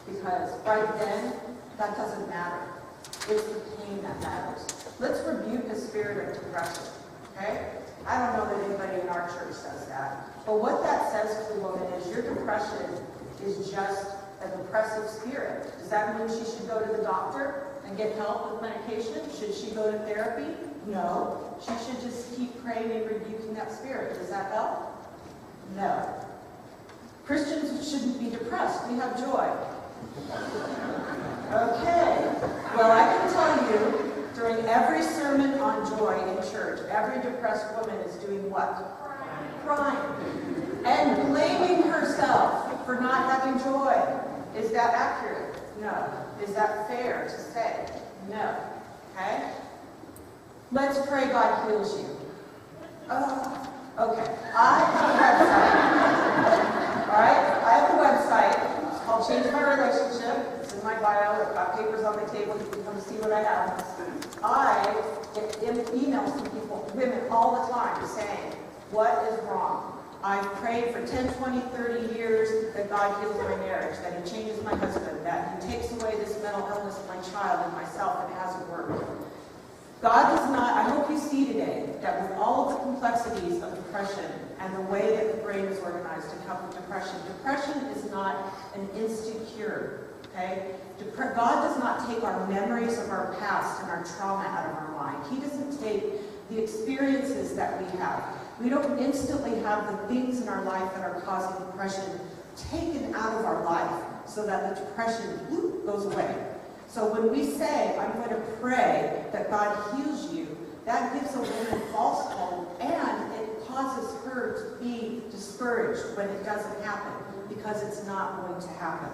Because right then, that doesn't matter. It's the pain that matters. Let's rebuke the spirit of depression, okay? I don't know that anybody in our church says that. But what that says to the woman is your depression is just a depressive spirit. Does that mean she should go to the doctor and get help with medication? Should she go to therapy? No. She should just keep praying and rebuking that spirit. Does that help? No. Christians shouldn't be depressed. We have joy. Okay. Well, I can tell you, during every sermon on joy in church, every depressed woman is doing what? Crying. And blaming herself for not having joy. Is that accurate? No. Is that fair to say? No. Okay? Let's pray God heals you. Okay. I have a website. All right? I have a website. It's called Change My Relationship. It's in my bio. I've got papers on the table. You can come see what I have. I get emails from people, women all the time, saying, what is wrong? I've prayed for 10, 20, 30 years that God heals my marriage, that He changes my husband, that He takes away this mental illness of my child and myself, and it hasn't worked. God does not, I hope you see today that with all of the complexities of depression and the way that the brain is organized to help with depression, depression is not an instant cure, okay? God does not take our memories of our past and our trauma out of our mind. He doesn't take the experiences that we have. We don't instantly have the things in our life that are causing depression taken out of our life so that the depression goes away. So when we say, I'm going to pray that God heals you, that gives a woman false hope, and it causes her to be discouraged when it doesn't happen, because it's not going to happen.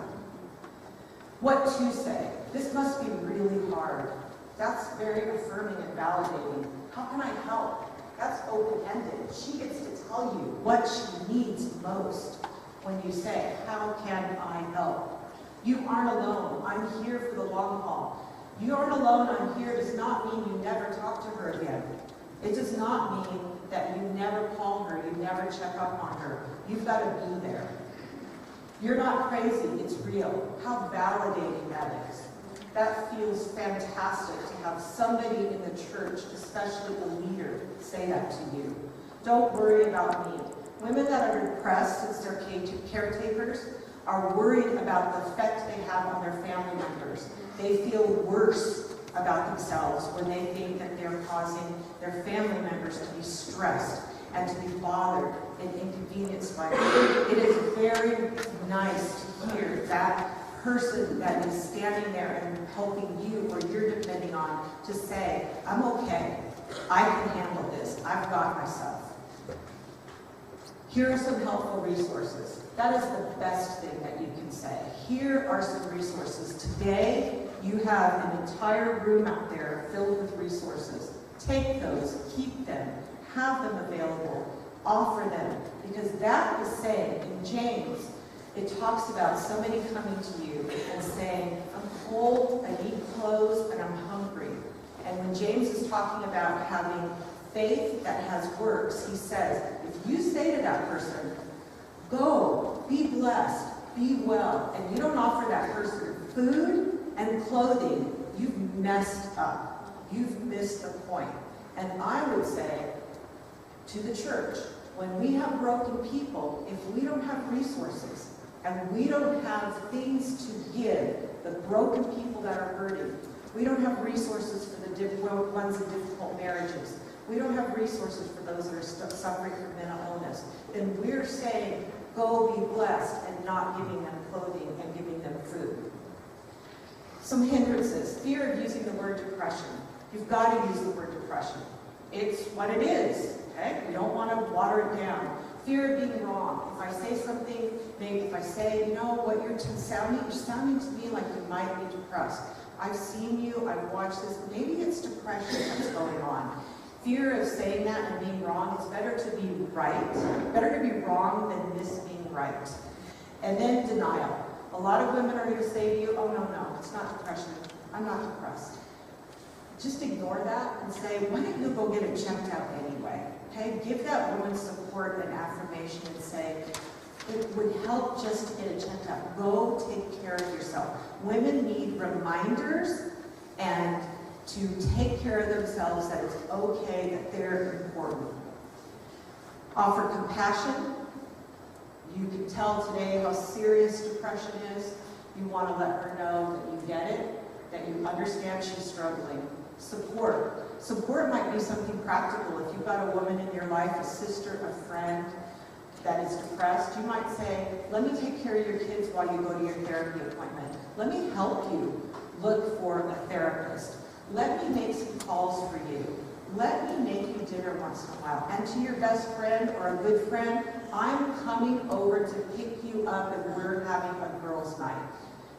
What to say? This must be really hard. That's very affirming and validating. How can I help? That's open-ended. She gets to tell you what she needs most when you say, how can I help? You aren't alone. I'm here for the long haul. You aren't alone, I'm here does not mean you never talk to her again. It does not mean that you never call her, you never check up on her. You've got to be there. You're not crazy, it's real. How validating that is. That feels fantastic to have somebody in the church, especially a leader, say that to you. Don't worry about me. Women that are depressed since they're caretakers are worried about the effect they have on their family members. They feel worse about themselves when they think that they're causing their family members to be stressed and to be bothered and inconvenienced by it. It is very nice to hear that person that is standing there and helping you or you're depending on to say, I'm okay, I can handle this, I've got myself. Here are some helpful resources. That is the best thing that you can say. Here are some resources. Today, you have an entire room out there filled with resources. Take those, keep them, have them available, offer them, because that is saying, in James, it talks about somebody coming to you and saying, I'm cold, I need clothes, and I'm hungry. And when James is talking about having faith that has works, he says, if you say to that person, go, be blessed, be well, and you don't offer that person food and clothing, you've messed up. You've missed the point. And I would say to the church, when we have broken people, if we don't have resources and we don't have things to give the broken people that are hurting, we don't have resources for the ones in difficult marriages, we don't have resources for those that are suffering from mental illness, then we're saying, go be blessed, and not giving them clothing and giving them food. Some hindrances. Fear of using the word depression. You've got to use the word depression. It's what it is, okay? We don't want to water it down. Fear of being wrong. If I say something, maybe if I say, you know, what you're sounding to me like you might be depressed. I've seen you, I've watched this, maybe it's depression that's going on. Fear of saying that and being wrong, it's better to be right, better to be wrong than miss being right. And then denial. A lot of women are going to say to you, oh no, it's not depression, I'm not depressed. Just ignore that and say, why don't you go get it checked out anyway? Okay, give that woman support and affirmation and say, it would help just to get it checked out. Go take care of yourself. Women need reminders and to take care of themselves, that it's okay, that they're important. Offer compassion. You can tell today how serious depression is. You want to let her know that you get it, that you understand she's struggling. Support. Support might be something practical. If you've got a woman in your life, a sister, a friend, that is depressed, you might say, let me take care of your kids while you go to your therapy appointment. Let me help you look for a therapist. Let me make some calls for you. Let me make you dinner once in a while. And to your best friend or a good friend, I'm coming over to pick you up and we're having a girls' night.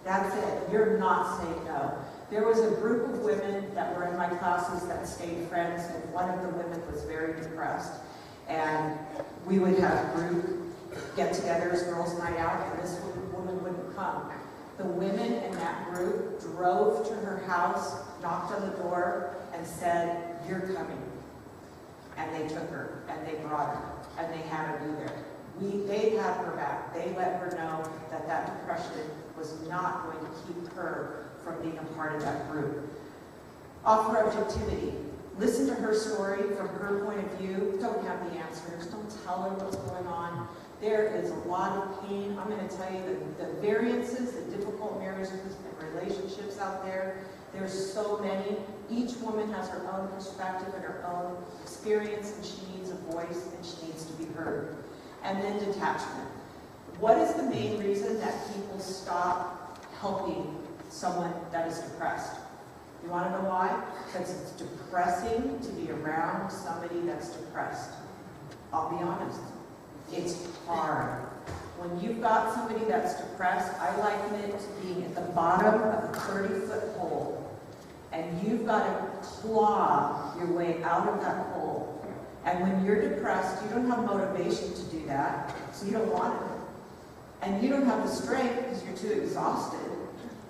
That's it. You're not saying no. There was a group of women that were in my classes that stayed friends, and one of the women was very depressed. And we would have group get-togethers, girls' night out, and this woman wouldn't come. The women in that group drove to her house, knocked on the door, and said, you're coming. And they took her, and they brought her, and they had her be there. They had her back. They let her know that that depression was not going to keep her from being a part of that group. Offer objectivity. Listen to her story from her point of view. Don't have the answers. Don't tell her what's going on. There is a lot of pain. I'm going to tell you the variances, the difficult marriages and relationships out there. There's so many. Each woman has her own perspective and her own experience, and she needs a voice, and she needs to be heard. And then detachment. What is the main reason that people stop helping someone that is depressed? You want to know why? Because it's depressing to be around somebody that's depressed. I'll be honest. It's hard. When you've got somebody that's depressed, I liken it to being at the bottom of a 30-foot hole. And you've got to claw your way out of that hole. And when you're depressed, you don't have motivation to do that, so you don't want it. And you don't have the strength because you're too exhausted.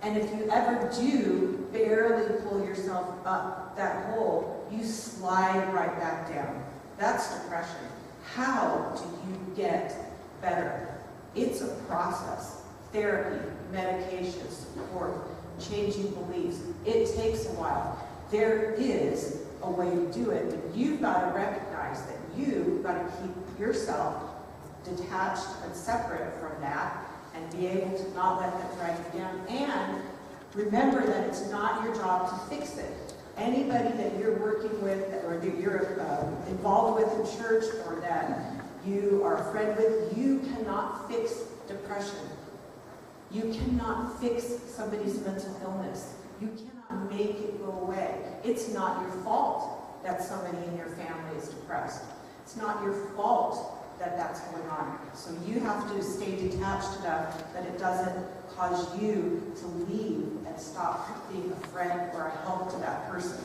And if you ever do barely pull yourself up that hole, you slide right back down. That's depression. How do you get better? It's a process. Therapy, medication, support, changing beliefs. It takes a while. There is a way to do it, but you've got to recognize that you've got to keep yourself detached and separate from that and be able to not let that drag you down. And remember that it's not your job to fix it. Anybody that you're working with or that you're involved with in church or that you are a friend with, you cannot fix depression. You cannot fix somebody's mental illness. You cannot make it go away. It's not your fault that somebody in your family is depressed. It's not your fault that that's going on. So you have to stay detached enough that it doesn't cause you to leave and stop being a friend or a help to that person.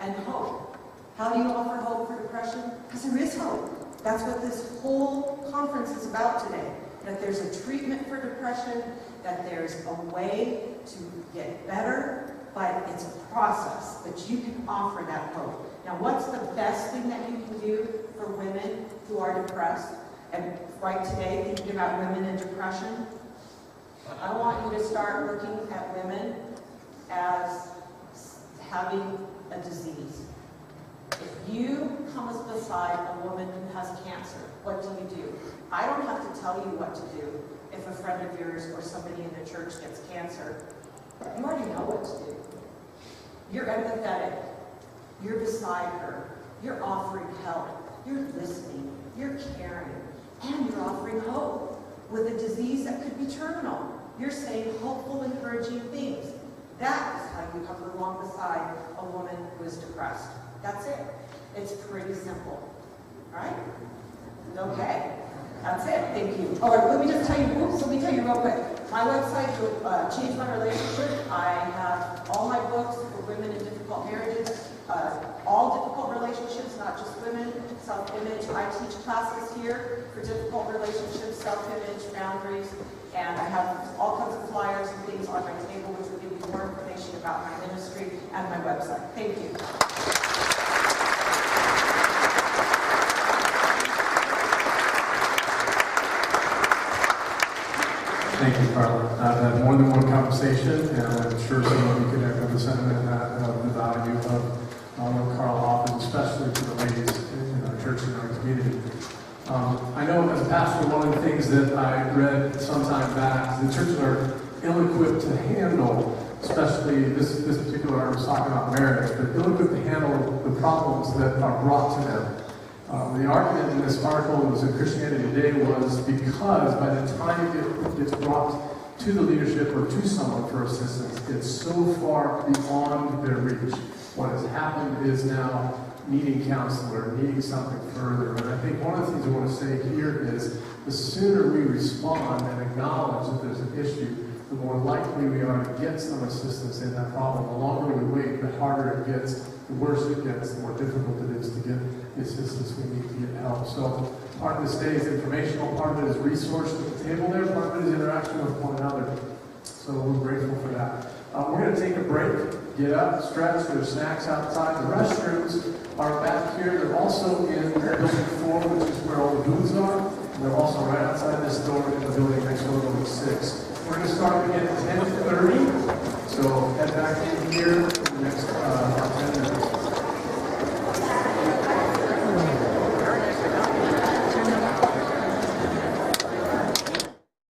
And hope. How do you offer hope for depression? Because there is hope. That's what this whole conference is about today. That there's a treatment for depression, that there's a way to get better, but it's a process that you can offer that hope. Now, what's the best thing that you can do for women who are depressed? And right today, thinking about women in depression, I want you to start looking at women as having a disease. If you come beside a woman who has cancer, what do? I don't have to tell you what to do if a friend of yours or somebody in the church gets cancer. You already know what to do. You're empathetic. You're beside her. You're offering help. You're listening. You're caring. And you're offering hope with a disease that could be terminal. You're saying hopeful, encouraging things. That is how you come along beside a woman who is depressed. That's it. It's pretty simple. Right? Okay. That's it. Thank you. All right, let me tell you real quick. My website, Change My Relationship. I have all my books for women in difficult marriages, all difficult relationships, not just women, self-image. I teach classes here for difficult relationships, self-image, boundaries, and I have all kinds of flyers and things on my table which will give you more information about my ministry and my website. Thank you. Thank you, Carla. I've had more than one conversation, and I'm sure some of you can echo the sentiment of the value of what Carla offers, especially to the ladies in our church and our community. I know as a pastor, one of the things that I read some time back is the churches are ill-equipped to handle, especially this particular, I was talking about marriage, but ill-equipped to handle the problems that are brought to them. The argument in this article that was in Christianity Today was because by the time it gets brought to the leadership or to someone for assistance, it's so far beyond their reach. What has happened is now needing counseling or needing something further. And I think one of the things I want to say here is the sooner we respond and acknowledge that there's an issue, the more likely we are to get some assistance in that problem. The longer we wait, the harder it gets, the worse it gets, the more difficult it is to get the assistance we need to get help. So part of this day is informational, part of it is resource at the table there, part of it is interaction with one another. So we're grateful for that. We're going to take a break, get up, stretch. There's snacks outside. The restrooms are back here. They're also in building 4, which is where all the booths are. And they're also right outside this door in the building next door, building 6. We're going to start again at 10:30. So head back in here.